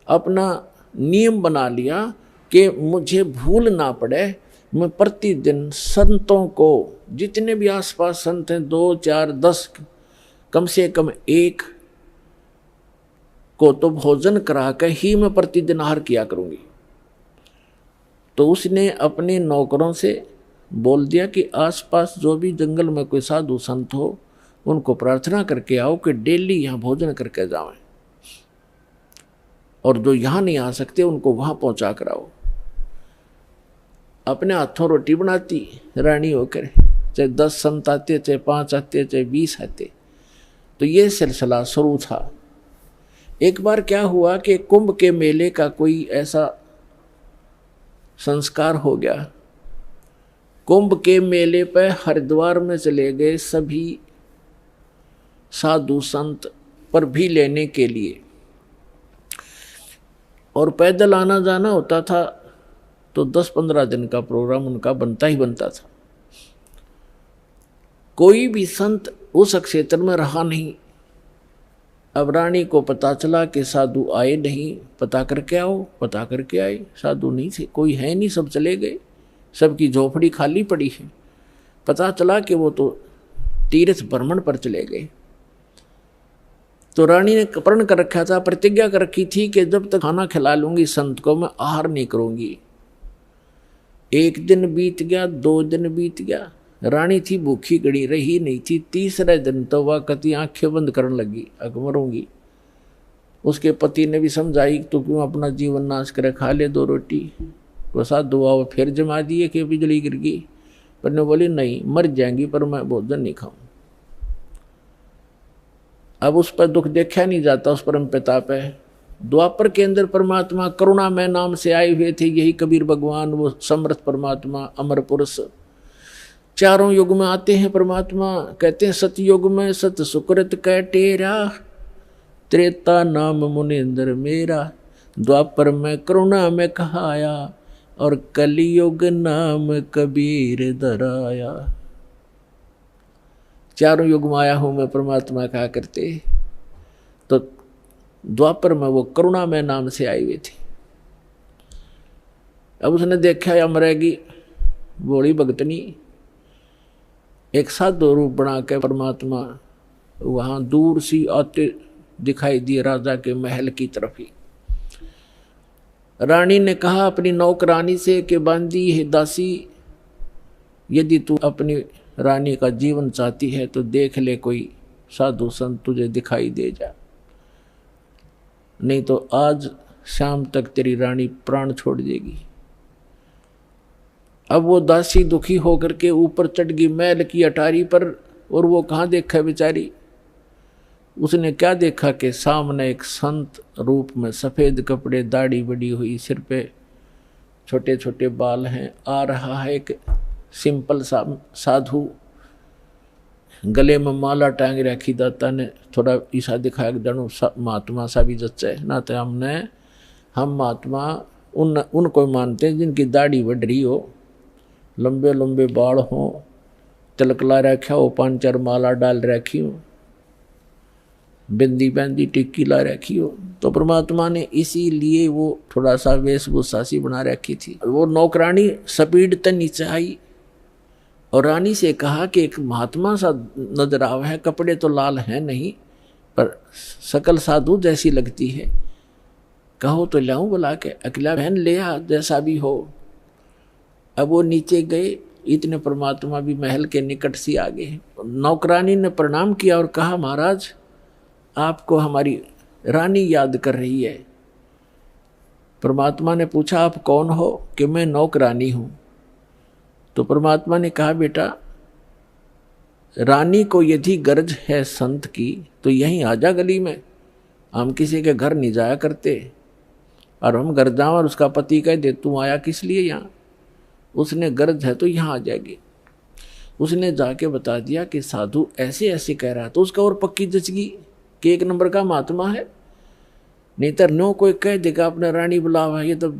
अपना नियम बना लिया कि मुझे भूल ना पड़े, मैं प्रतिदिन संतों को, जितने भी आसपास संत हैं, 2, 4, 10, कम से कम एक को तो भोजन करा कर ही मैं प्रतिदिन आहार किया करूंगी। तो उसने अपने नौकरों से बोल दिया कि आसपास जो भी जंगल में कोई साधु संत हो, उनको प्रार्थना करके आओ कि डेली यहाँ भोजन करके जाएं, और जो यहाँ नहीं आ सकते उनको वहाँ पहुँचा कर आओ। अपने हाथों रोटी बनाती रानी होकर, चाहे 10 संत आते, चाहे 5 आते, चाहे 20 आते। तो ये सिलसिला शुरू था। एक बार क्या हुआ कि कुंभ के मेले का कोई ऐसा संस्कार हो गया। कुंभ के मेले पर हरिद्वार में चले गए सभी साधु संत पर भी लेने के लिए, और पैदल आना जाना होता था, तो 10-15 दिन का प्रोग्राम उनका बनता ही बनता था। कोई भी संत उस क्षेत्र में रहा नहीं। अब रानी को पता चला कि साधु आए नहीं, पता करके आओ। पता करके आए, साधु नहीं थे, कोई है नहीं, सब चले गए। सबकी झोपड़ी खाली पड़ी है। पता चला कि वो तो तीर्थ भ्रमण पर चले गए। तो रानी ने प्रण कर रखा था, प्रतिज्ञा कर रखी थी कि जब तक खाना खिला लूंगी संत को मैं आहार नहीं करूंगी। 1 दिन बीत गया, 2 दिन बीत गया, रानी थी भूखी गड़ी रही नहीं थी। तीसरे दिन तो वह कति आंखें बंद करने लगी, अब मरूंगी। उसके पति ने भी समझाई तो क्यों अपना जीवन नाश करे, खा ले 2 रोटी। वो साधु वो फिर जमा दिए कि बिजली गिर गई, पर ने बोली नहीं मर जाएंगी पर मैं भोजन नहीं खाऊं। अब उस पर दुख देखा नहीं जाता, उस परम पिता पे। द्वापर के अंदर परमात्मा करुणा में नाम से आए हुए थे, यही कबीर भगवान, वो समर्थ परमात्मा, अमर पुरुष। चारों युग में आते हैं परमात्मा। कहते हैं सतयुग में सत सुकृत कह टेरा, त्रेता नाम मुनिंद्र मेरा, द्वापर में करुणा में कहाया, और कलियुग नाम कबीर धराया। चारों युग में आया हूं मैं परमात्मा कहा करते। तो द्वापर में वो करुणा में नाम से आए हुए थे। अब उसने देखा या मरेगी बोली भगतनी, एक साधु रूप बना के परमात्मा वहां दूर सी आते दिखाई दिए राजा के महल की तरफ ही। रानी ने कहा अपनी नौकरानी से कि बांदी है दासी, यदि तू अपनी रानी का जीवन चाहती है तो देख ले कोई साधु संत तुझे दिखाई दे जा, नहीं तो आज शाम तक तेरी रानी प्राण छोड़ देगी। अब वो दासी दुखी होकर के ऊपर चढ़ गई महल की अटारी पर, और वो कहाँ देखा बेचारी, उसने क्या देखा कि सामने एक संत रूप में सफ़ेद कपड़े, दाढ़ी बड़ी हुई, सिर पे छोटे छोटे बाल हैं, आ रहा है एक सिंपल सा साधु, गले में माला टांग रखी। दाता ने थोड़ा ईसा दिखाया जानो महात्मा सा भी जच्चा है ना, तो हम महात्मा उनको मानते हैं जिनकी दाढ़ी बढ़ रही हो, लंबे लंबे बाल हों, तिलक ला रखा हो, 5-4 माला डाल रखी हो, बिंदी बैंदी टिक्की ला रखी हो। तो परमात्मा ने इसीलिए वो थोड़ा सा वेशभूषा सी बना रखी थी। वो नौकरानी स्पीड तक नीचे आई और रानी से कहा कि एक महात्मा सा नजर आवा है, कपड़े तो लाल हैं नहीं पर सकल साधु जैसी लगती है, कहो तो लाऊं बुला के, अकेला बहन ले आ जैसा भी हो। अब वो नीचे गए, इतने परमात्मा भी महल के निकट से आ गए। नौकरानी ने प्रणाम किया और कहा महाराज आपको हमारी रानी याद कर रही है। परमात्मा ने पूछा आप कौन हो? कि मैं नौकरानी हूं। तो परमात्मा ने कहा बेटा रानी को यदि गरज है संत की तो यहीं आ जा गली में, हम किसी के घर नहीं जाया करते, और हम घर जाओ और उसका पति कह दे तू आया किस लिए यहाँ, उसने गरज है तो यहाँ आ जाएगी। उसने जाके बता दिया कि साधु ऐसे ऐसे कह रहा, तो उसका और पक्की जच गई कि 1 नंबर का महात्मा है। नहीं तो नो कोई कह देगा अपने रानी बुलावा, ये तो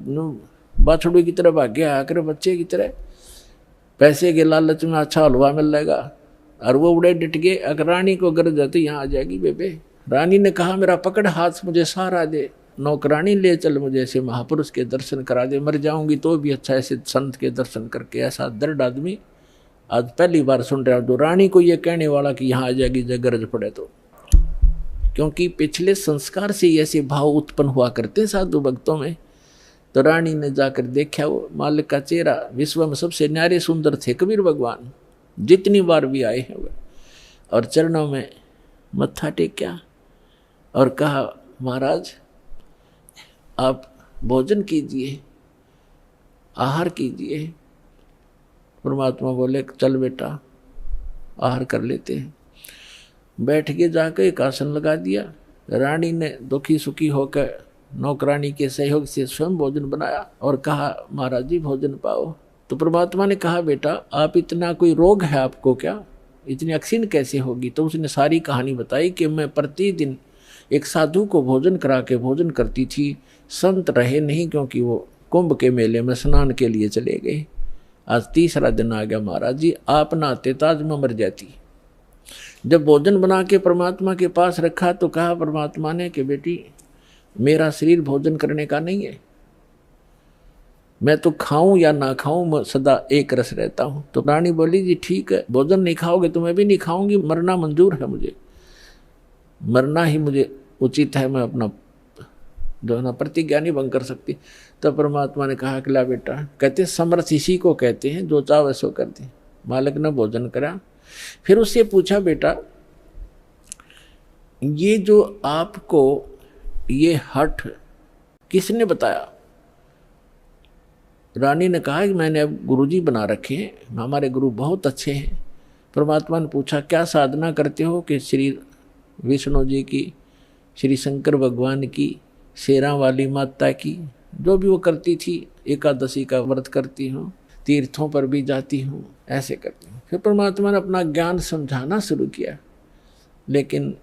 बाछड़ू की तरह भाग्य आकर बच्चे की तरह पैसे के लालच में अच्छा हलवा मिल जाएगा, और वो उड़े डिट गए। अगर रानी को गरज है तो यहाँ आ जाएगी बेबे। रानी ने कहा मेरा पकड़ हाथ मुझे सहारा दे, नौकरानी ले चल मुझे ऐसे महापुरुष के दर्शन करा दे, मर जाऊंगी तो भी अच्छा ऐसे संत के दर्शन करके। ऐसा दर्द आदमी आज पहली बार सुन रहा हूं, तो रानी को ये कहने वाला कि यहाँ आ जाएगी जब गरज पड़े तो, क्योंकि पिछले संस्कार से ऐसे भाव उत्पन्न हुआ करते साधु भक्तों में। तो रानी ने जाकर देखा वो मालिक का चेहरा, विश्व में सबसे न्यारे सुंदर थे कबीर भगवान, जितनी बार भी आए हैं, और चरणों में मत्था टेका और कहा महाराज आप भोजन कीजिए, आहार कीजिए। परमात्मा बोले चल बेटा आहार कर लेते हैं। बैठ के जाकर एक आसन लगा दिया। रानी ने दुखी सुखी होकर नौकरानी के सहयोग से स्वयं भोजन बनाया और कहा महाराज जी भोजन पाओ। तो परमात्मा ने कहा बेटा आप इतना कोई रोग है आपको क्या, इतनी अक्सीन कैसे होगी? तो उसने सारी कहानी बताई कि मैं प्रतिदिन एक साधु को भोजन करा के भोजन करती थी, संत रहे नहीं क्योंकि वो कुंभ के मेले में स्नान के लिए चले गए। आज 3रा दिन आ गया महाराज जी, आप ना आते तो आज मैं मर जाती। जब भोजन बना के परमात्मा के पास रखा तो कहा परमात्मा ने कि बेटी मेरा शरीर भोजन करने का नहीं है, मैं तो खाऊं या ना खाऊं मैं सदा एक रस रहता हूं। तो रानी बोली जी ठीक है, भोजन नहीं खाओगे तो मैं भी नहीं खाऊंगी, मरना मंजूर है मुझे, मरना ही मुझे उचित है, मैं अपना जो है ना प्रतिज्ञा नहीं भंग कर सकती। तो परमात्मा ने कहा कि ला बेटा, कहते समर्थ इसी को कहते हैं जो चाहे सो कर दे। बालक ने भोजन करा, फिर उससे पूछा बेटा ये जो आपको ये हठ किसने बताया? रानी ने कहा कि मैंने अब गुरुजी बना रखे हैं, हमारे गुरु बहुत अच्छे हैं। परमात्मा ने पूछा क्या साधना करते हो? कि श्री विष्णु जी की, श्री शंकर भगवान की, शेरा वाली माता की, जो भी वो करती थी, एकादशी का व्रत करती हूँ, तीर्थों पर भी जाती हूँ, ऐसे करती हूँ। फिर परमात्मा ने अपना ज्ञान समझाना शुरू किया, लेकिन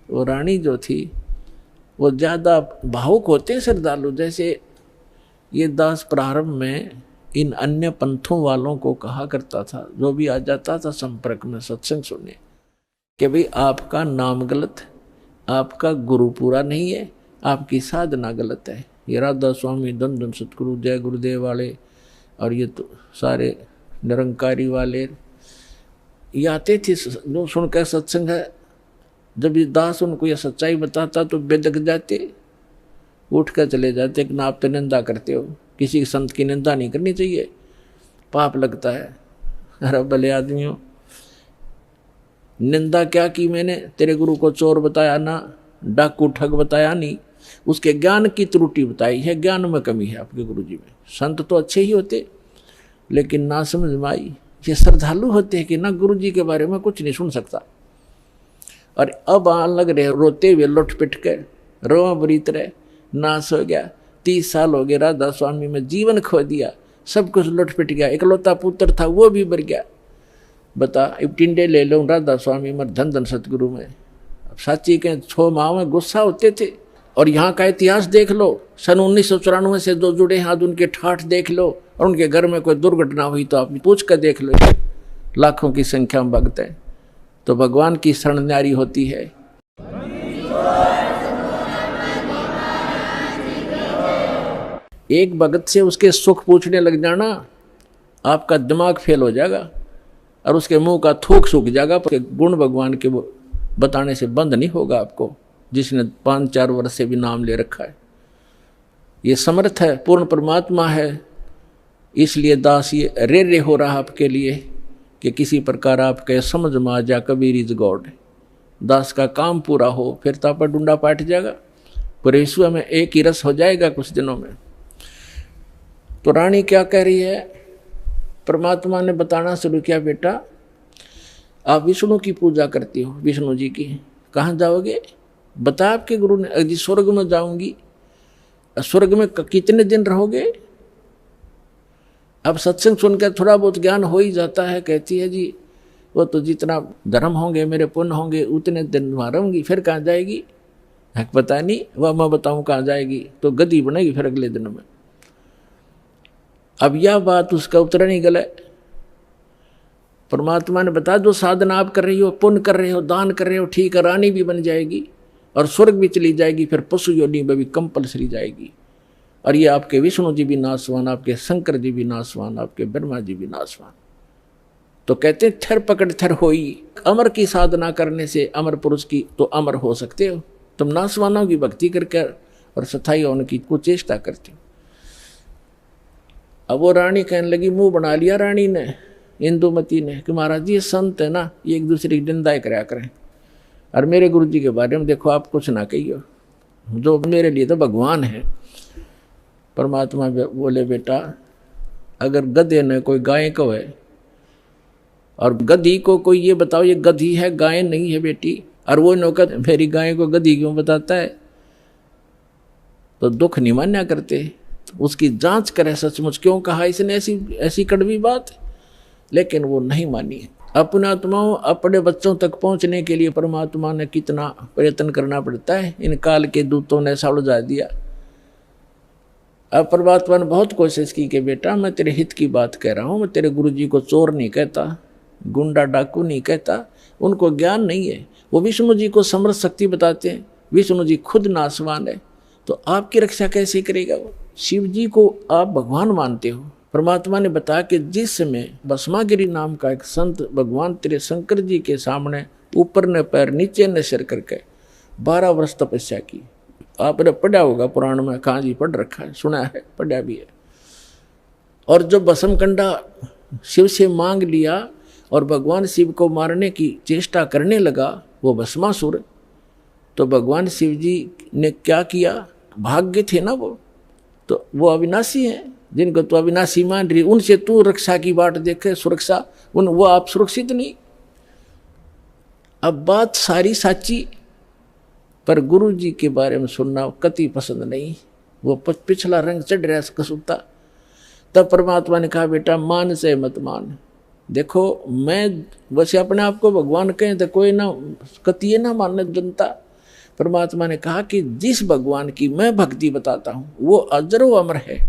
वो रानी जो थी वो ज़्यादा भावुक होते हैं श्रद्धालु। जैसे ये दास प्रारंभ में इन अन्य पंथों वालों को कहा करता था, जो भी आ जाता था संपर्क में सत्संग सुनने, कि भाई आपका नाम गलत, आपका गुरु पूरा नहीं है, आपकी साधना गलत है। ये राधा स्वामी, धन धन सतगुरु, जय गुरुदेव वाले और ये तो सारे निरंकारी वाले ये आते थे जो सुनकर सत्संग है। जब ये दास उनको यह सच्चाई बताता तो बेदक जाते, उठ कर चले जाते कि ना आप तो निंदा करते हो, किसी संत की निंदा नहीं करनी चाहिए, पाप लगता है। अरे भले आदमियों, निंदा क्या की मैंने? तेरे गुरु को चोर बताया ना, डाकू ठग बताया नहीं, उसके ज्ञान की त्रुटि बताई है, ज्ञान में कमी है आपके गुरु जी में। संत तो अच्छे ही होते लेकिन ना समझ में आई। ये श्रद्धालु होते हैं कि ना गुरु जी के बारे में कुछ नहीं सुन सकता, और अब आने लग रहे रोते हुए लुट पिट के, रोआ बरीत रहे, नाश हो गया। 30 साल हो गए राधा स्वामी में, जीवन खो दिया, सब कुछ लुट पिट गया, इकलौता पुत्र था वो भी मर गया। बता, अब टिंडे ले लो राधा स्वामी में, धन धन सतगुरु में। अब साची के 6 माह में गुस्सा होते थे। और यहाँ का इतिहास देख लो, सन 1994 से जो जुड़े हैं आज उनके ठाठ देख लो, और उनके घर में कोई दुर्घटना हुई तो आप पूछ कर देख लो, लाखों की संख्या में भक्त हैं। तो भगवान की शरण न्यारी होती है। एक भगत से उसके सुख पूछने लग जाना, आपका दिमाग फेल हो जाएगा और उसके मुंह का थूक सूख जाएगा। गुण भगवान के बताने से बंद नहीं होगा आपको, जिसने 5-4 वर्ष से भी नाम ले रखा है। ये समर्थ है, पूर्ण परमात्मा है, इसलिए दास ये रे हो रहा आपके लिए कि किसी प्रकार आपके समझ में आ जा कबीर इज गॉड। दास का काम पूरा हो, फिर तो आप डूंडा पाट जाएगा, परमेश्वर में एक ही रस हो जाएगा कुछ दिनों में। तो रानी क्या कह रही है? परमात्मा ने बताना शुरू किया, बेटा आप विष्णु की पूजा करती हो, विष्णु जी की, कहाँ जाओगे? बता आपके गुरु ने। जी स्वर्ग में जाऊंगी। स्वर्ग में कितने दिन रहोगे? अब सत्संग सुनकर थोड़ा बहुत ज्ञान हो ही जाता है। कहती है जी वो तो जितना धर्म होंगे मेरे पुण्य होंगे उतने दिन वहाँ रहूंगी, फिर कहाँ जाएगी? पता नहीं, वह मैं बताऊँ कहाँ जाएगी, तो गद्दी बनेगी फिर अगले दिन में। अब यह बात उसका उतरा नहीं गला। परमात्मा ने बताया जो साधना आप कर रही हो, पुण्य कर रहे हो, दान कर रहे हो, ठीक है, रानी भी बन जाएगी और स्वर्ग भी चली जाएगी, फिर पशु योनि में भी कंपलसरी जाएगी। और ये आपके विष्णु जी भी नाशवान, आपके शंकर जी भी नाशवान, आपके ब्रह्मा जी भी नाशवान। तो कहते हैं थर पकड़ थर होई, अमर की साधना करने से अमर पुरुष की तो अमर हो सकते हो। तुम नाशवानों की भक्ति करके और सथाई होने की कुचेष्टा करते हो। अब वो रानी कहने लगी, मुंह बना लिया रानी ने, इंदुमती ने, कि महाराज जी ये संत है ना, ये एक दूसरे की निंदा कराया करें, और मेरे गुरु जी के बारे में देखो आप कुछ ना कहियो, जो मेरे लिए तो भगवान है। परमात्मा बोले, बेटा अगर गधे ने कोई गाय को है और गधी को कोई ये बताओ ये गधी है गाय नहीं है बेटी, और वो नौकर मेरी गाय को गधी क्यों बताता है, तो दुख नहीं मान्या करते। उसकी जांच करे सचमुच क्यों कहा इसने ऐसी कड़वी बात, लेकिन वो नहीं मानी। अपने आत्माओं अपने बच्चों तक पहुंचने के लिए परमात्मा ने कितना प्रयत्न करना पड़ता है, इन काल के दूतों ने सालझा दिया। अब परमात्मा ने बहुत कोशिश की कि बेटा मैं तेरे हित की बात कह रहा हूँ, मैं तेरे गुरु जी को चोर नहीं कहता, गुंडा डाकू नहीं कहता, उनको ज्ञान नहीं है, वो विष्णु जी को समर्थ शक्ति बताते हैं, विष्णु जी खुद नाशवान है, तो आपकी रक्षा कैसे करेगा वो? शिव जी को आप भगवान मानते हो। परमात्मा ने बताया कि जिस समय भस्मागिरी नाम का एक संत भगवान तेरे शंकर जी के सामने ऊपर ने पैर नीचे ने सिर करके 12 वर्ष तपस्या की। आपने पढ़ा होगा पुराण में, कहाँ जी पढ़ रखा है, सुना है, पढ़ा भी है। और जो भस्मकंडा शिव से मांग लिया और भगवान शिव को मारने की चेष्टा करने लगा वो भस्मासुर, तो भगवान शिव जी ने क्या किया, भाग्य थे ना वो, तो वो अविनाशी हैं, जिनको तो अविनाशी मान रही, उनसे तू रक्षा की बाट देखे, सुरक्षा, वो आप सुरक्षित नहीं। अब बात सारी साची, पर गुरु जी के बारे में सुनना कति पसंद नहीं, वो पिछला रंग चढ़ रहा कसूता। तब परमात्मा ने कहा बेटा मान से मत मान। देखो मैं वैसे अपने आप को भगवान कहें तो कोई ना कतिये ना मानने जनता। परमात्मा ने कहा कि जिस भगवान की मैं भक्ति बताता हूँ वो अजर व अमर है,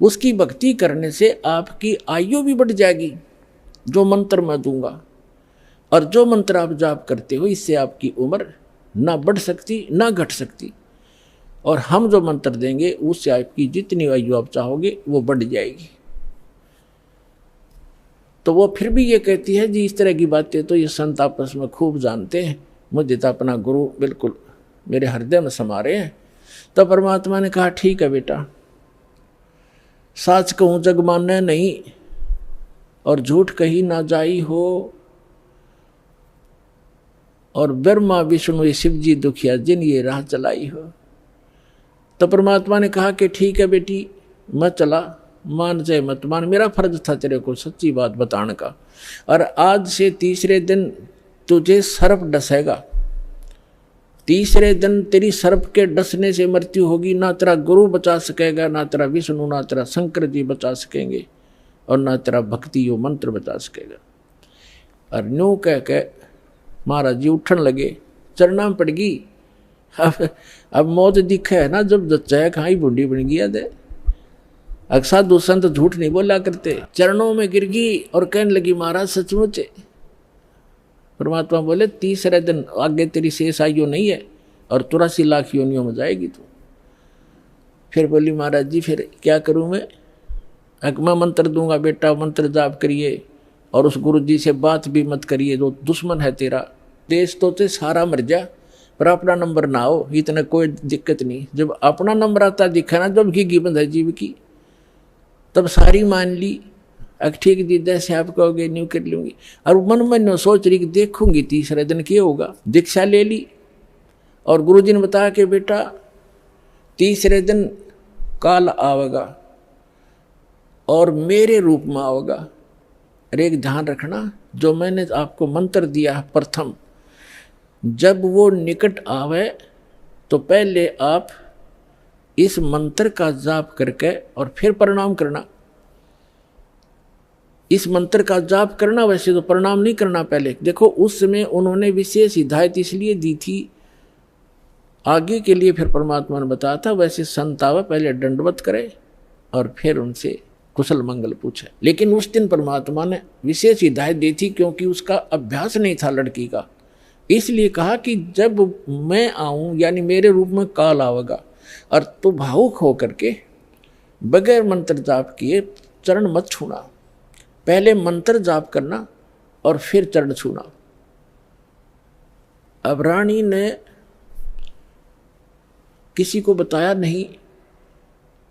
उसकी भक्ति करने से आपकी आयु भी बढ़ जाएगी, जो मंत्र मैं दूंगा, और जो मंत्र आप जाप करते हो इससे आपकी उम्र ना बढ़ सकती ना घट सकती, और हम जो मंत्र देंगे उससे आपकी जितनी आयु आप चाहोगे वो बढ़ जाएगी। तो वो फिर भी ये कहती है जी इस तरह की बातें तो ये संत आपस में खूब जानते हैं, मुझे तो अपना गुरु बिल्कुल मेरे हृदय में समा रहे हैं। तो परमात्मा ने कहा ठीक है बेटा, साच कहूँ जग मानने नहीं और झूठ कही ना जाई हो, और ब्रह्मा विष्णु शिव जी दुखिया जिन ये राह चलाई हो। तो परमात्मा ने कहा कि ठीक है बेटी मैं चला, मान जाए मत मान, मेरा फर्ज था तेरे को सच्ची बात बताने का, और आज से तीसरे दिन तुझे सर्प डसेगा, तीसरे दिन तेरी सर्प के डसने से मृत्यु होगी, ना तेरा गुरु बचा सकेगा, ना तेरा विष्णु, ना तेरा शंकर जी बचा सकेंगे, और ना तेरा भक्ति यो मंत्र बचा सकेगा। और न्यू कह के महाराज जी उठन लगे, चरना पड़ गई। अब मौत दिखे है ना, जब जच्चा खाई बूढ़ी बन गया दे। साधु संत झूठ नहीं बोला करते। चरणों में गिर गई और कहने लगी महाराज सचमुच। परमात्मा बोले तीसरे दिन आगे तेरी शेष आयु नहीं है और 83 लाख योनियों में जाएगी तू। फिर बोली महाराज जी फिर क्या करूं मैं मंत्र दूंगा बेटा, मंत्र जाप करिए और उस गुरु जी से बात भी मत करिए, जो दुश्मन है तेरा। देश तो ते सारा मर जा पर अपना नंबर ना हो, इतना कोई दिक्कत नहीं। जब अपना नंबर आता दिखा ना, जब की बंद है जीव की, तब सारी मान ली। ठीक दी जैसे आप कहोगे न्यू कर लूंगी। और मन में सोच रही कि देखूंगी तीसरे दिन क्या होगा। दीक्षा ले ली और गुरुजी ने बताया कि बेटा तीसरे दिन काल आवेगा और मेरे रूप में आवेगा। अरे एक ध्यान रखना, जो मैंने आपको मंत्र दिया प्रथम, जब वो निकट आवे तो पहले आप इस मंत्र का जाप करके और फिर प्रणाम करना। इस मंत्र का जाप करना, वैसे तो प्रणाम नहीं करना पहले। देखो उस समय उन्होंने विशेष हिदायत इसलिए दी थी आगे के लिए, फिर परमात्मा ने बताया था वैसे संत आवे पहले दंडवत करे और फिर उनसे कुशल मंगल पूछे। लेकिन उस दिन परमात्मा ने विशेष हिदायत दी थी क्योंकि उसका अभ्यास नहीं था लड़की का, इसलिए कहा कि जब मैं आऊं यानी मेरे रूप में काल आवेगा और तू भावुक होकर के बगैर मंत्र जाप किए चरण मत छूना, पहले मंत्र जाप करना और फिर चरण छूना। अब रानी ने किसी को बताया नहीं,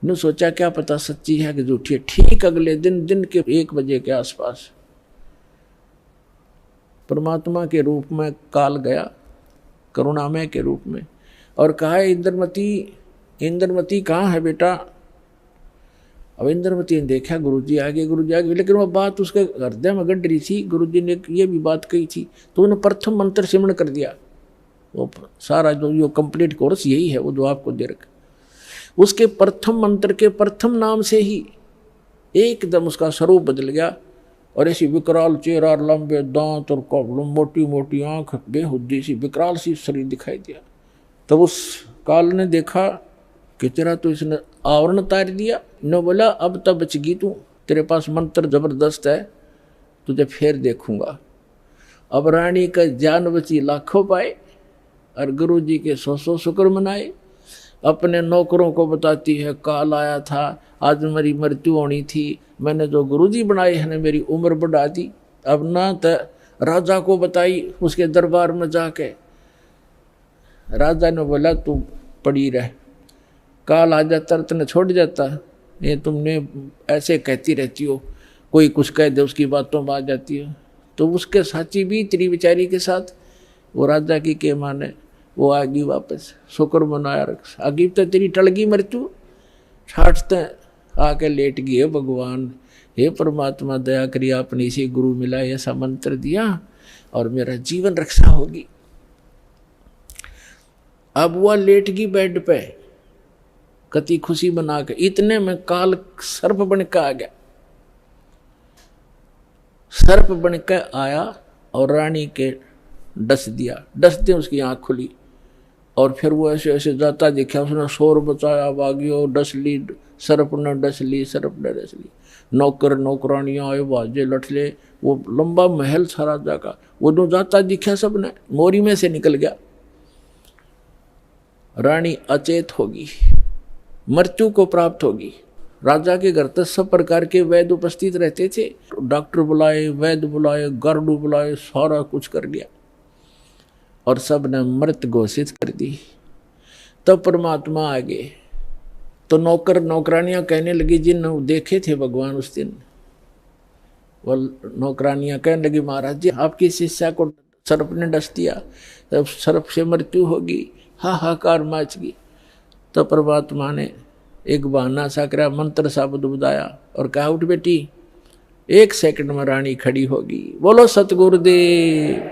ने सोचा क्या पता सच्ची है कि झूठी है। ठीक अगले दिन के 1 बजे के आसपास परमात्मा के रूप में काल गया, करुणामय के रूप में, और कहा इंद्रमती कहाँ है बेटा। अब इंद्रमती ने देखा गुरुजी आगे, लेकिन वह बात उसके हृदय में गड़ रही थी। गुरुजी ने ये भी बात कही थी तो उन्होंने प्रथम मंत्र सिमरण कर दिया। वो सारा जो कंप्लीट कोर्स यही है वो जो आपको दे रखा, उसके प्रथम मंत्र के प्रथम नाम से ही एकदम उसका स्वरूप बदल गया और ऐसी विकराल चेहरा, लंबे दांत और मोटी मोटी आंख, बेहुद्दी सी विकराल सी शरीर दिखाई दिया। तब उस काल ने देखा कि तेरा तो इसने आवरण उतार दिया। ने बोला अब तब बचगी तू, तेरे पास मंत्र जबरदस्त है, तुझे फिर देखूंगा। अब रानी का जान बची लाखों पाए और गुरु जी के 100 शुक्र मनाए। अपने नौकरों को बताती है, काल आया था, आज मेरी मृत्यु होनी थी, मैंने जो गुरुजी बनाए हैं मेरी उम्र बढ़ा दी। अब ना तो राजा को बताई, उसके दरबार में जाके राजा ने बोला तू पड़ी रह, काल आ जाता तने छोड़ जाता, ये तुमने ऐसे कहती रहती हो, कोई कुछ कह दे उसकी बातों में आ जाती हो। तो उसके साची भी तेरी बेचारी के साथ वो राजा की के माने वो आ गई वापस, शुक्र मनाया रख, आगी तो तेरी टल गई मृत्यु, छाटते आके लेट गई। है भगवान, हे परमात्मा दया करिए, आपने इसी गुरु मिला ऐसा मंत्र दिया और मेरा जीवन रक्षा होगी। अब वह लेट गई बेड पे, कति खुशी बना के, इतने में काल सर्प बन के आ गया। सर्प बन के आया और रानी के डस दिया, डसते उसकी आंख खुली और फिर वो ऐसे ऐसे जाता दिखा, उसने शोर बचाया, भागियो, डस ली, सर्प ने डस ली, सर्प ने डस ली। नौकर नौकरानियां आए, बाजे लठले, वो लंबा महल था राजा का, वो जो जाता दिखा सबने, मोरी में से निकल गया। रानी अचेत होगी, मृत्यु को प्राप्त होगी। राजा के घर तक सब प्रकार के वैद्य उपस्थित रहते थे, डॉक्टर बुलाए, वैद्य बुलाए, गार्डू बुलाए, सारा कुछ कर लिया और सब ने मृत घोषित कर दी। तब परमात्मा आ गए तो नौकर नौकरानियां कहने लगी, जिन देखे थे भगवान उस दिन, वो नौकरानियां कहने लगी, महाराज जी आपकी शिष्या को सर्प ने डस दिया, तब सर्प से मृत्यु होगी, हाहाकार मच गई। तो परमात्मा ने एक बहाना सा करा, मंत्र शब्द बुझाया और कहा, उठ बेटी, 1 सेकंड में रानी खड़ी होगी। बोलो सतगुरुदेव।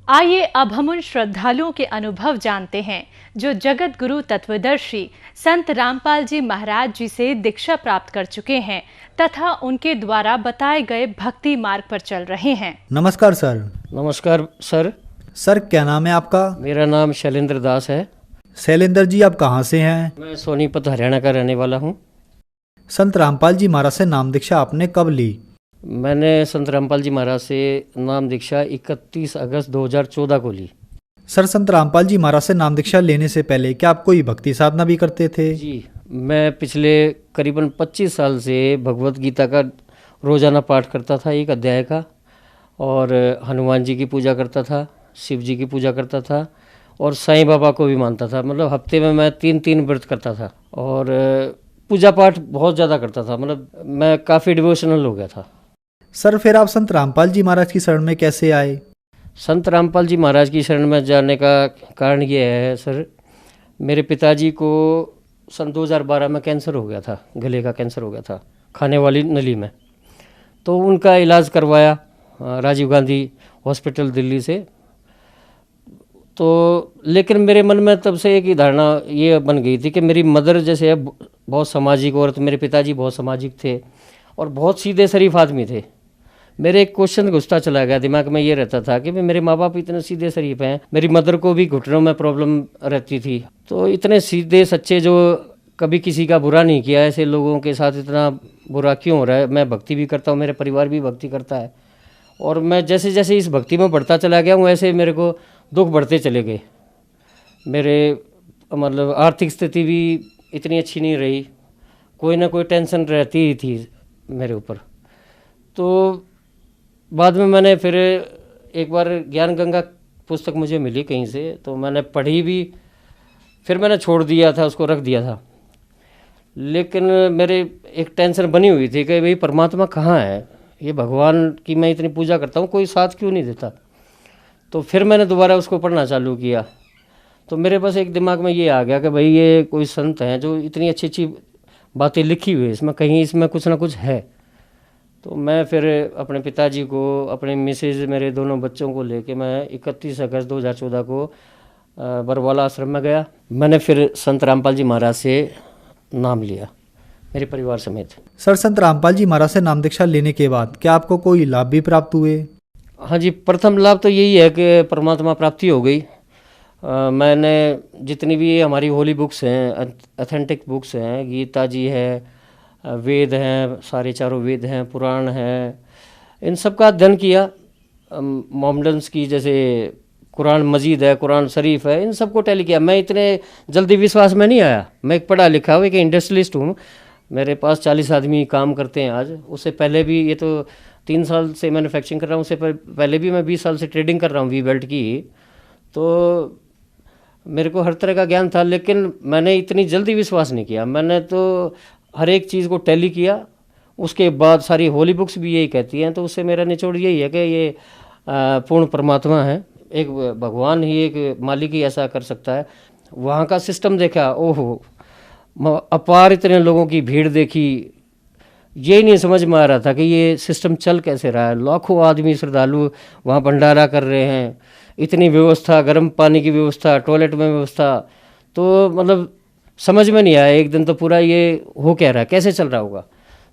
आइए अब हम उन श्रद्धालुओं के अनुभव जानते हैं जो जगत गुरु तत्वदर्शी संत रामपाल जी महाराज जी से दीक्षा प्राप्त कर चुके हैं तथा उनके द्वारा बताए गए भक्ति मार्ग पर चल रहे हैं। नमस्कार सर। नमस्कार सर। सर क्या नाम है आपका? मेरा नाम शैलेंद्र दास है। शैलेंद्र जी आप कहाँ से हैं? मैं सोनीपत हरियाणा का रहने वाला हूँ। संत रामपाल जी महाराज से नाम दीक्षा आपने कब ली? मैंने संत रामपाल जी महाराज से नाम दीक्षा 31 अगस्त 2014 को ली। सर संत रामपाल जी महाराज से नाम दीक्षा लेने से पहले क्या आप कोई भक्ति साधना भी करते थे? जी, मैं पिछले करीबन 25 साल से भगवत गीता का रोजाना पाठ करता था, 1 अध्याय का, और हनुमान जी की पूजा करता था, शिव जी की पूजा करता था और साईं बाबा को भी मानता था। मतलब हफ्ते में मैं 3 व्रत करता था और पूजा पाठ बहुत ज़्यादा करता था। मतलब मैं काफ़ी डिवोशनल हो गया था। सर फिर आप संत रामपाल जी महाराज की शरण में कैसे आए? संत रामपाल जी महाराज की शरण में जाने का कारण ये है सर, मेरे पिताजी को सन 2012 में कैंसर हो गया था, गले का कैंसर हो गया था खाने वाली नली में। तो उनका इलाज करवाया राजीव गांधी हॉस्पिटल दिल्ली से। तो लेकिन मेरे मन में तब से एक ही धारणा ये बन गई थी कि मेरी मदर जैसे है बहुत सामाजिक औरत, मेरे पिताजी बहुत सामाजिक थे और बहुत सीधे शरीफ आदमी थे। मेरे एक क्वेश्चन घुसता चला गया दिमाग में, ये रहता था कि मेरे माँ बाप इतने सीधे शरीफ हैं, मेरी मदर को भी घुटनों में प्रॉब्लम रहती थी, तो इतने सीधे सच्चे जो कभी किसी का बुरा नहीं किया, ऐसे लोगों के साथ इतना बुरा क्यों हो रहा है? मैं भक्ति भी करता हूँ, मेरे परिवार भी भक्ति करता है और मैं जैसे जैसे इस भक्ति में बढ़ता चला गया हूँ वैसे मेरे को दुख बढ़ते चले गए। मेरे मतलब आर्थिक स्थिति भी इतनी अच्छी नहीं रही, कोई ना कोई टेंशन रहती ही थी मेरे ऊपर। तो बाद में मैंने फिर एक बार ज्ञान गंगा पुस्तक मुझे मिली कहीं से, तो मैंने पढ़ी भी, फिर मैंने छोड़ दिया था, उसको रख दिया था। लेकिन मेरे एक टेंशन बनी हुई थी कि भाई परमात्मा कहाँ है, ये भगवान की मैं इतनी पूजा करता हूँ, कोई साथ क्यों नहीं देता। तो फिर मैंने दोबारा उसको पढ़ना चालू किया। तो मेरे पास एक दिमाग में ये आ गया कि भाई ये कोई संत हैं जो इतनी अच्छी अच्छी बातें लिखी हुई है, इसमें कहीं इसमें कुछ ना कुछ है। तो मैं फिर अपने पिताजी को, अपने मिसेज, मेरे दोनों बच्चों को लेके मैं 31 अगस्त 2014 को बरवाला आश्रम में गया। मैंने फिर संत रामपाल जी महाराज से नाम लिया मेरे परिवार समेत। सर संत रामपाल जी महाराज से नाम दीक्षा लेने के बाद क्या आपको कोई लाभ भी प्राप्त हुए? हाँ जी, प्रथम लाभ तो यही है कि परमात्मा प्राप्ति हो गई। मैंने जितनी भी हमारी होली बुक्स हैं, ऑथेंटिक बुक्स हैं, गीता जी है, वेद हैं, सारे चारों वेद हैं, पुराण हैं, इन सब का अध्ययन किया। मोहम्मडन्स की जैसे कुरान मजीद है, कुरान शरीफ है, इन सबको टैली किया। मैं इतने जल्दी विश्वास में नहीं आया। मैं एक पढ़ा लिखा हुआ एक इंडस्ट्रियलिस्ट हूँ, मेरे पास 40 आदमी काम करते हैं आज। उससे पहले भी, ये तो 3 साल से मैन्युफैक्चरिंग कर रहा हूँ, उससे पहले भी मैं 20 साल से ट्रेडिंग कर रहा हूँ वी बेल्ट की। तो मेरे को हर तरह का ज्ञान था, लेकिन मैंने इतनी जल्दी विश्वास नहीं किया। मैंने तो हर एक चीज़ को टैली किया। उसके बाद सारी होली बुक्स भी यही कहती हैं। तो उससे मेरा निचोड़ यही है कि ये पूर्ण परमात्मा है, एक भगवान ही, एक मालिक ही ऐसा कर सकता है। वहाँ का सिस्टम देखा, ओहो, अपार इतने लोगों की भीड़ देखी, ये नहीं समझ में आ रहा था कि ये सिस्टम चल कैसे रहा है। लाखों आदमी श्रद्धालु वहाँ भंडारा कर रहे हैं, इतनी व्यवस्था, गर्म पानी की व्यवस्था, टॉयलेट में व्यवस्था। तो मतलब समझ में नहीं आया एक दिन तो पूरा ये हो क्या रहा है, कैसे चल रहा होगा।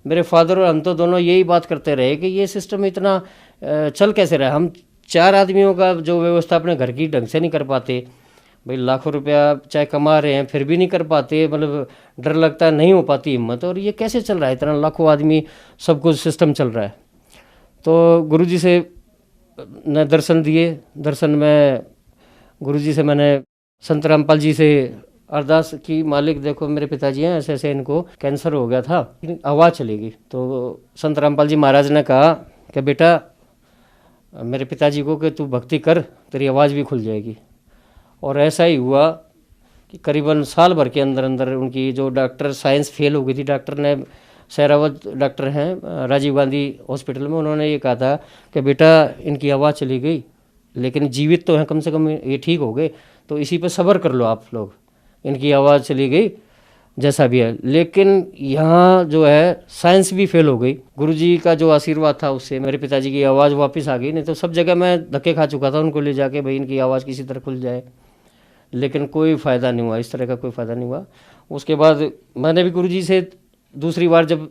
मेरे फादर और हम तो दोनों यही बात करते रहे कि ये सिस्टम इतना चल कैसे रहा है। हम 4 आदमियों का जो व्यवस्था अपने घर की ढंग से नहीं कर पाते, भाई लाखों रुपया चाहे कमा रहे हैं फिर भी नहीं कर पाते, मतलब डर लगता है, नहीं हो पाती हिम्मत। और ये कैसे चल रहा है, इतना लाखों आदमी, सब कुछ सिस्टम चल रहा है। तो गुरुजी से ने दर्शन दिए। दर्शन में गुरुजी से मैंने संत रामपाल जी से अरदास की, मालिक देखो मेरे पिताजी हैं, ऐसे ऐसे इनको कैंसर हो गया था, आवाज़ चली गई। तो संत रामपाल जी महाराज ने कहा कि बेटा मेरे पिताजी को कि तू भक्ति कर, तेरी आवाज़ भी खुल जाएगी। और ऐसा ही हुआ कि करीबन साल भर के अंदर अंदर उनकी जो डॉक्टर साइंस फेल हो गई थी, डॉक्टर ने, सहरावत डॉक्टर हैं राजीव गांधी हॉस्पिटल में, उन्होंने ये कहा था कि बेटा इनकी आवाज़ चली गई लेकिन जीवित तो हैं, कम से कम ये ठीक हो गए, तो इसी पर सब्र कर लो आप लोग। इनकी आवाज़ चली गई जैसा भी है, लेकिन यहाँ जो है साइंस भी फेल हो गई। गुरुजी का जो आशीर्वाद था उससे मेरे पिताजी की आवाज़ वापस आ गई। नहीं तो सब जगह मैं धक्के खा चुका था उनको ले जाके, भाई इनकी आवाज़ किसी तरह खुल जाए, लेकिन कोई फ़ायदा नहीं हुआ, इस तरह का कोई फ़ायदा नहीं हुआ। उसके बाद मैंने भी गुरुजी से दूसरी बार जब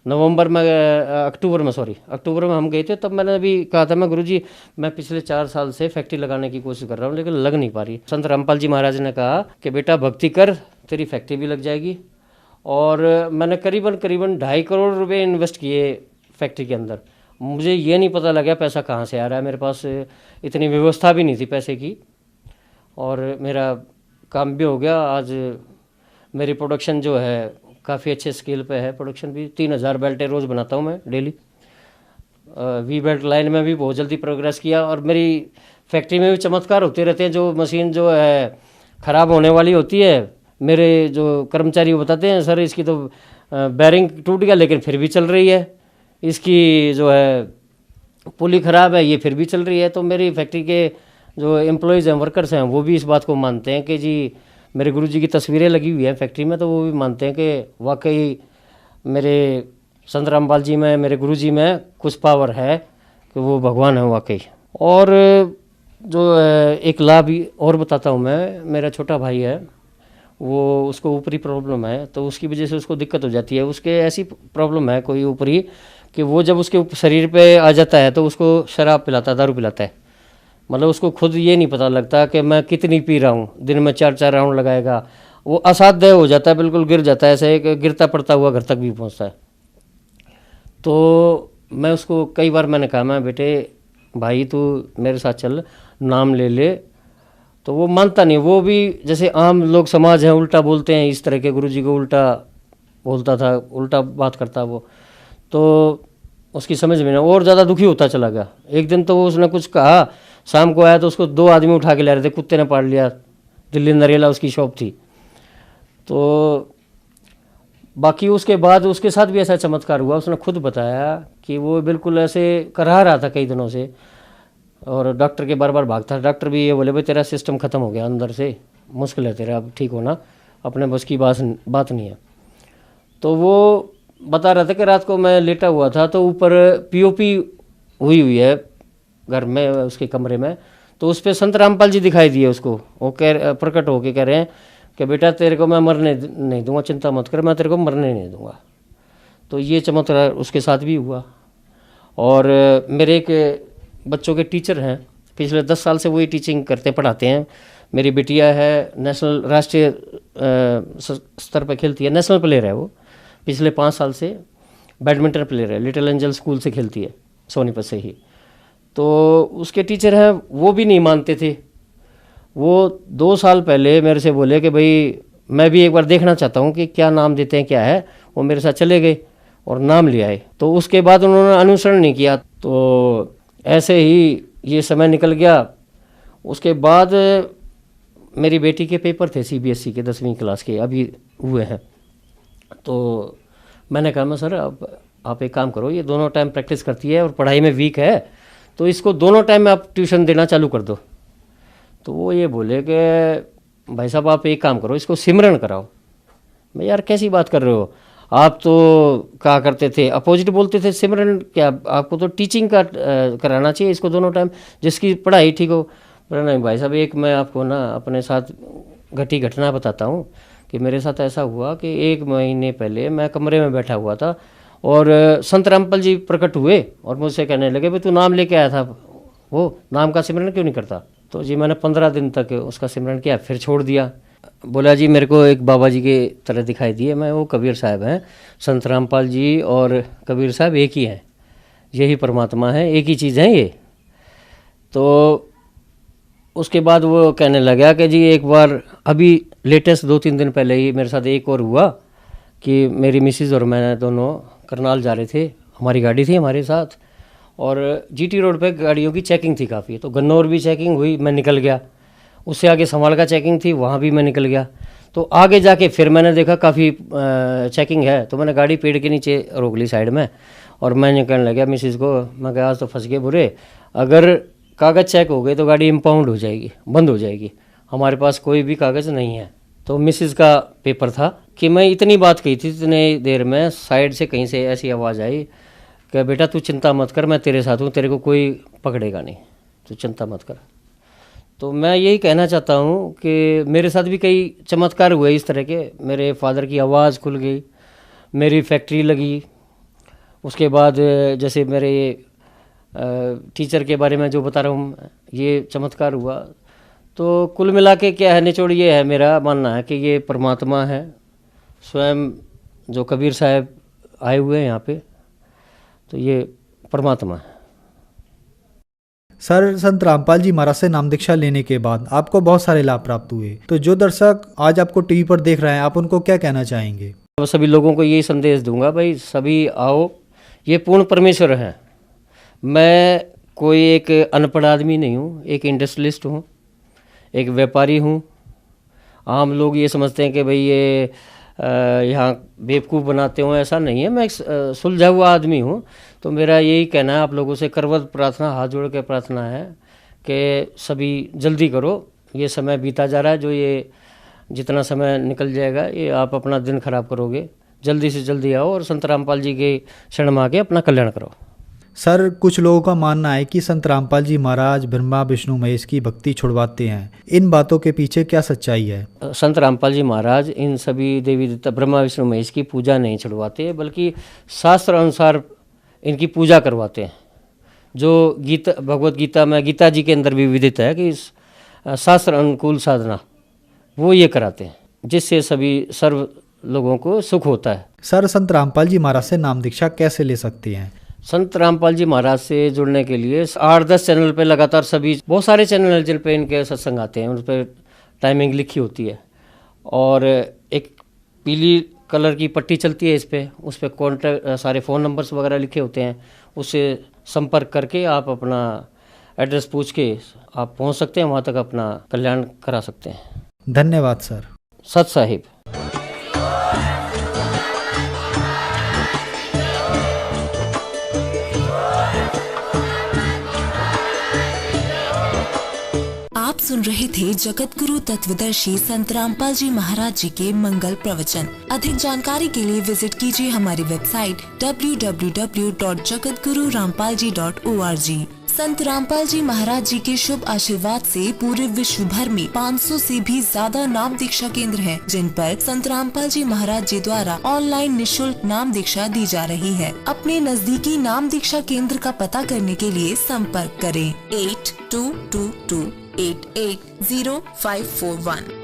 अक्टूबर में हम गए थे, तब मैंने भी कहा था, मैं गुरुजी मैं पिछले 4 साल से फैक्ट्री लगाने की कोशिश कर रहा हूँ लेकिन लग नहीं पा रही। संत रामपाल जी महाराज ने कहा कि बेटा भक्ति कर, तेरी फैक्ट्री भी लग जाएगी। और मैंने करीबन 2.5 करोड़ रुपए इन्वेस्ट किए फैक्ट्री के अंदर। मुझे ये नहीं पता लगा पैसा कहाँ से आ रहा है, मेरे पास इतनी व्यवस्था भी नहीं थी पैसे की, और मेरा काम भी हो गया। आज मेरी प्रोडक्शन जो है काफ़ी अच्छे स्केल पे है, प्रोडक्शन भी 3000 बेल्टें रोज़ बनाता हूँ मैं डेली। वी बेल्ट लाइन में भी बहुत जल्दी प्रोग्रेस किया। और मेरी फैक्ट्री में भी चमत्कार होते रहते हैं। जो मशीन जो है ख़राब होने वाली होती है, मेरे जो कर्मचारी वो बताते हैं, सर इसकी तो बैरिंग टूट गया लेकिन फिर भी चल रही है, इसकी जो है पुली ख़राब है ये फिर भी चल रही है। तो मेरी फैक्ट्री के जो एम्प्लॉयज़ हैं, वर्कर्स हैं, वो भी इस बात को मानते हैं कि जी मेरे गुरुजी की तस्वीरें लगी हुई हैं फैक्ट्री में, तो वो भी मानते हैं कि वाकई मेरे संत रामपाल जी में, मेरे गुरुजी में कुछ पावर है, कि वो भगवान है वाकई। और जो एक लाभ और बताता हूँ मैं, मेरा छोटा भाई है, वो उसको ऊपरी प्रॉब्लम है, तो उसकी वजह से उसको दिक्कत हो जाती है। उसके ऐसी प्रॉब्लम है कोई ऊपरी कि वो जब उसके शरीर पे आ जाता है तो उसको शराब पिलाता है, दारू पिलाता है। मतलब उसको खुद ये नहीं पता लगता कि मैं कितनी पी रहा हूँ, दिन में 4-4 राउंड लगाएगा, वो असाध्य हो जाता है, बिल्कुल गिर जाता है, ऐसे एक गिरता पड़ता हुआ घर तक भी पहुँचता है। तो मैं उसको कई बार मैंने कहा, मैं बेटे भाई तू मेरे साथ चल, नाम ले ले, तो वो मानता नहीं। वो भी जैसे आम लोग समाज हैं उल्टा बोलते हैं, इस तरह के गुरुजी को उल्टा बोलता था, उल्टा बात करता वो, तो उसकी समझ में ना और ज़्यादा दुखी होता चला गया। एक दिन तो उसने कुछ कहा, शाम को आया तो उसको 2 आदमी उठा के ले रहे थे, कुत्ते ने पाड़ लिया। दिल्ली नरेला उसकी शॉप थी। तो बाकी उसके बाद उसके साथ भी ऐसा चमत्कार हुआ। उसने खुद बताया कि वो बिल्कुल ऐसे करा रहा था कई दिनों से, और डॉक्टर के बार बार भागता। डॉक्टर भी ये बोले भाई तेरा सिस्टम ख़त्म हो गया अंदर से, मुश्किल है तेरा अब ठीक होना, अपने बस की बात नहीं है। तो वो बता रहा था कि रात को मैं लेटा हुआ था तो ऊपर पीओपी हुई है घर में, उसके कमरे में, तो उस पर संत रामपाल जी दिखाई दिए उसको। वो प्रकट होके कह रहे हैं कि बेटा तेरे को मैं मरने नहीं दूंगा, चिंता मत कर, मैं तेरे को मरने नहीं दूंगा। तो ये चमत्कार उसके साथ भी हुआ। और मेरे एक बच्चों के टीचर हैं, पिछले 10 साल से वही टीचिंग करते पढ़ाते हैं। मेरी बिटिया है नेशनल, राष्ट्रीय स्तर पर खेलती है, नेशनल प्लेयर है वो, पिछले 5 साल से बैडमिंटन प्लेयर है, लिटिल एंजल स्कूल से खेलती है, सोनीपत से ही। तो उसके टीचर हैं वो भी नहीं मानते थे। वो 2 साल पहले मेरे से बोले कि भाई मैं भी एक बार देखना चाहता हूँ कि क्या नाम देते हैं क्या है। वो मेरे साथ चले गए और नाम ले आए। तो उसके बाद उन्होंने अनुसरण नहीं किया, तो ऐसे ही ये समय निकल गया। उसके बाद मेरी बेटी के पेपर थे CBSE के 10वीं क्लास के, अभी हुए हैं। तो मैंने कहा मैं सर अब आप एक काम करो, ये दोनों टाइम प्रैक्टिस करती है और पढ़ाई में वीक है, तो इसको दोनों टाइम में आप ट्यूशन देना चालू कर दो। तो वो ये बोले कि भाई साहब आप एक काम करो, इसको सिमरन कराओ। मैं यार कैसी बात कर रहे हो, आप तो कहा करते थे अपोजिट बोलते थे, सिमरन क्या, आपको तो टीचिंग का कराना चाहिए इसको दोनों टाइम, जिसकी पढ़ाई ठीक हो। नहीं भाई साहब, एक मैं आपको ना अपने साथ घटी घटना बताता हूँ कि मेरे साथ ऐसा हुआ कि 1 महीने पहले मैं कमरे में बैठा हुआ था और संत रामपाल जी प्रकट हुए और मुझसे कहने लगे भाई तू नाम लेके आया था, वो नाम का सिमरन क्यों नहीं करता। तो जी मैंने 15 दिन तक उसका सिमरन किया, फिर छोड़ दिया। बोला जी मेरे को एक बाबा जी के तरह दिखाई दिए, मैं वो कबीर साहब हैं। संत रामपाल जी और कबीर साहब एक ही हैं, यही परमात्मा है, एक ही चीज़ है ये। तो उसके बाद वो कहने लगा कि जी एक बार अभी लेटेस्ट 2-3 दिन पहले ही मेरे साथ एक और हुआ कि मेरी मिसिज़ और मैं दोनों करनाल जा रहे थे, हमारी गाड़ी थी हमारे साथ, और GT रोड पे गाड़ियों की चेकिंग थी काफ़ी। तो गन्नौर भी चेकिंग हुई, मैं निकल गया। उससे आगे समाल का चेकिंग थी, वहाँ भी मैं निकल गया। तो आगे जाके फिर मैंने देखा काफ़ी चेकिंग है, तो मैंने गाड़ी पेड़ के नीचे रोक ली साइड में, और मैंने कहने लगा मिसिज़ को, मैं कहा आज तो फंस गए बुरे, अगर कागज़ चेक हो गए तो गाड़ी इम्पाउंड हो जाएगी, बंद हो जाएगी, हमारे पास कोई भी कागज़ नहीं है। तो मिसिज़ का पेपर था कि मैं इतनी बात कही थी, इतनी देर में साइड से कहीं से ऐसी आवाज़ आई कि बेटा तू चिंता मत कर, मैं तेरे साथ हूँ, तेरे को कोई पकड़ेगा नहीं, तू चिंता मत कर। तो मैं यही कहना चाहता हूँ कि मेरे साथ भी कई चमत्कार हुए इस तरह के। मेरे फादर की आवाज़ खुल गई, मेरी फैक्ट्री लगी। उसके बाद जैसे मेरे टीचर के बारे में जो बता रहा हूँ, ये चमत्कार हुआ। तो कुल मिला के क्या है, निचोड़ ये है, मेरा मानना है कि ये परमात्मा है स्वयं, जो कबीर साहब आए हुए हैं यहाँ पे, तो ये परमात्मा है। सर, संत रामपाल जी महाराज से नाम दीक्षा लेने के बाद आपको बहुत सारे लाभ प्राप्त हुए, तो जो दर्शक आज आपको टीवी पर देख रहे हैं, आप उनको क्या कहना चाहेंगे? अब सभी लोगों को यही संदेश दूंगा, भाई सभी आओ, ये पूर्ण परमेश्वर हैं। मैं कोई एक अनपढ़ आदमी नहीं हूँ, एक इंडस्ट्रियलिस्ट हूँ, एक व्यापारी हूँ। आम लोग ये समझते हैं कि भाई ये यहाँ बेवकूफ़ बनाते हो, ऐसा नहीं है। मैं एक सुलझा हुआ आदमी हूँ। तो मेरा यही कहना है आप लोगों से, करवत प्रार्थना, हाथ जोड़ के प्रार्थना है कि सभी जल्दी करो, ये समय बीता जा रहा है, जो ये जितना समय निकल जाएगा ये आप अपना दिन खराब करोगे। जल्दी से जल्दी आओ और संत रामपाल जी के शरण में आके अपना कल्याण करो। सर, कुछ लोगों का मानना है कि संत रामपाल जी महाराज ब्रह्मा विष्णु महेश की भक्ति छुड़वाते हैं, इन बातों के पीछे क्या सच्चाई है? संत रामपाल जी महाराज इन सभी देवी देवता ब्रह्मा विष्णु महेश की पूजा नहीं छुड़वाते, बल्कि शास्त्र अनुसार इनकी पूजा करवाते हैं। जो गीता, भगवत गीता में, गीता जी के अंदर भी विदित है कि शास्त्र अनुकूल साधना वो ये कराते हैं, जिससे सभी सर्व लोगों को सुख होता है। सर, संत रामपाल जी महाराज से नाम दीक्षा कैसे ले सकते हैं? संत रामपाल जी महाराज से जुड़ने के लिए 8-10 चैनल पे लगातार सभी, बहुत सारे चैनल हैं जिन पे इनके सत्संग आते हैं, उन पर टाइमिंग लिखी होती है, और एक पीली कलर की पट्टी चलती है इस पर, उस पर कॉन्टैक्ट, सारे फ़ोन नंबर्स वगैरह लिखे होते हैं। उससे संपर्क करके आप अपना एड्रेस पूछ के आप पहुंच सकते हैं, वहां तक अपना कल्याण करा सकते हैं। धन्यवाद सर। सत साहिब। आप सुन रहे थे जगत गुरु तत्वदर्शी संत रामपाल जी महाराज जी के मंगल प्रवचन। अधिक जानकारी के लिए विजिट कीजिए हमारी वेबसाइट www.jagatgururampalji.org। संत रामपाल जी महाराज जी के शुभ आशीर्वाद से पूरे विश्व भर में 500 से भी ज्यादा नाम दीक्षा केंद्र हैं, जिन पर संत रामपाल जी महाराज जी द्वारा ऑनलाइन निशुल्क नाम दीक्षा दी जा रही है। अपने नजदीकी नाम दीक्षा केंद्र का पता करने के लिए संपर्क करें 8222880541।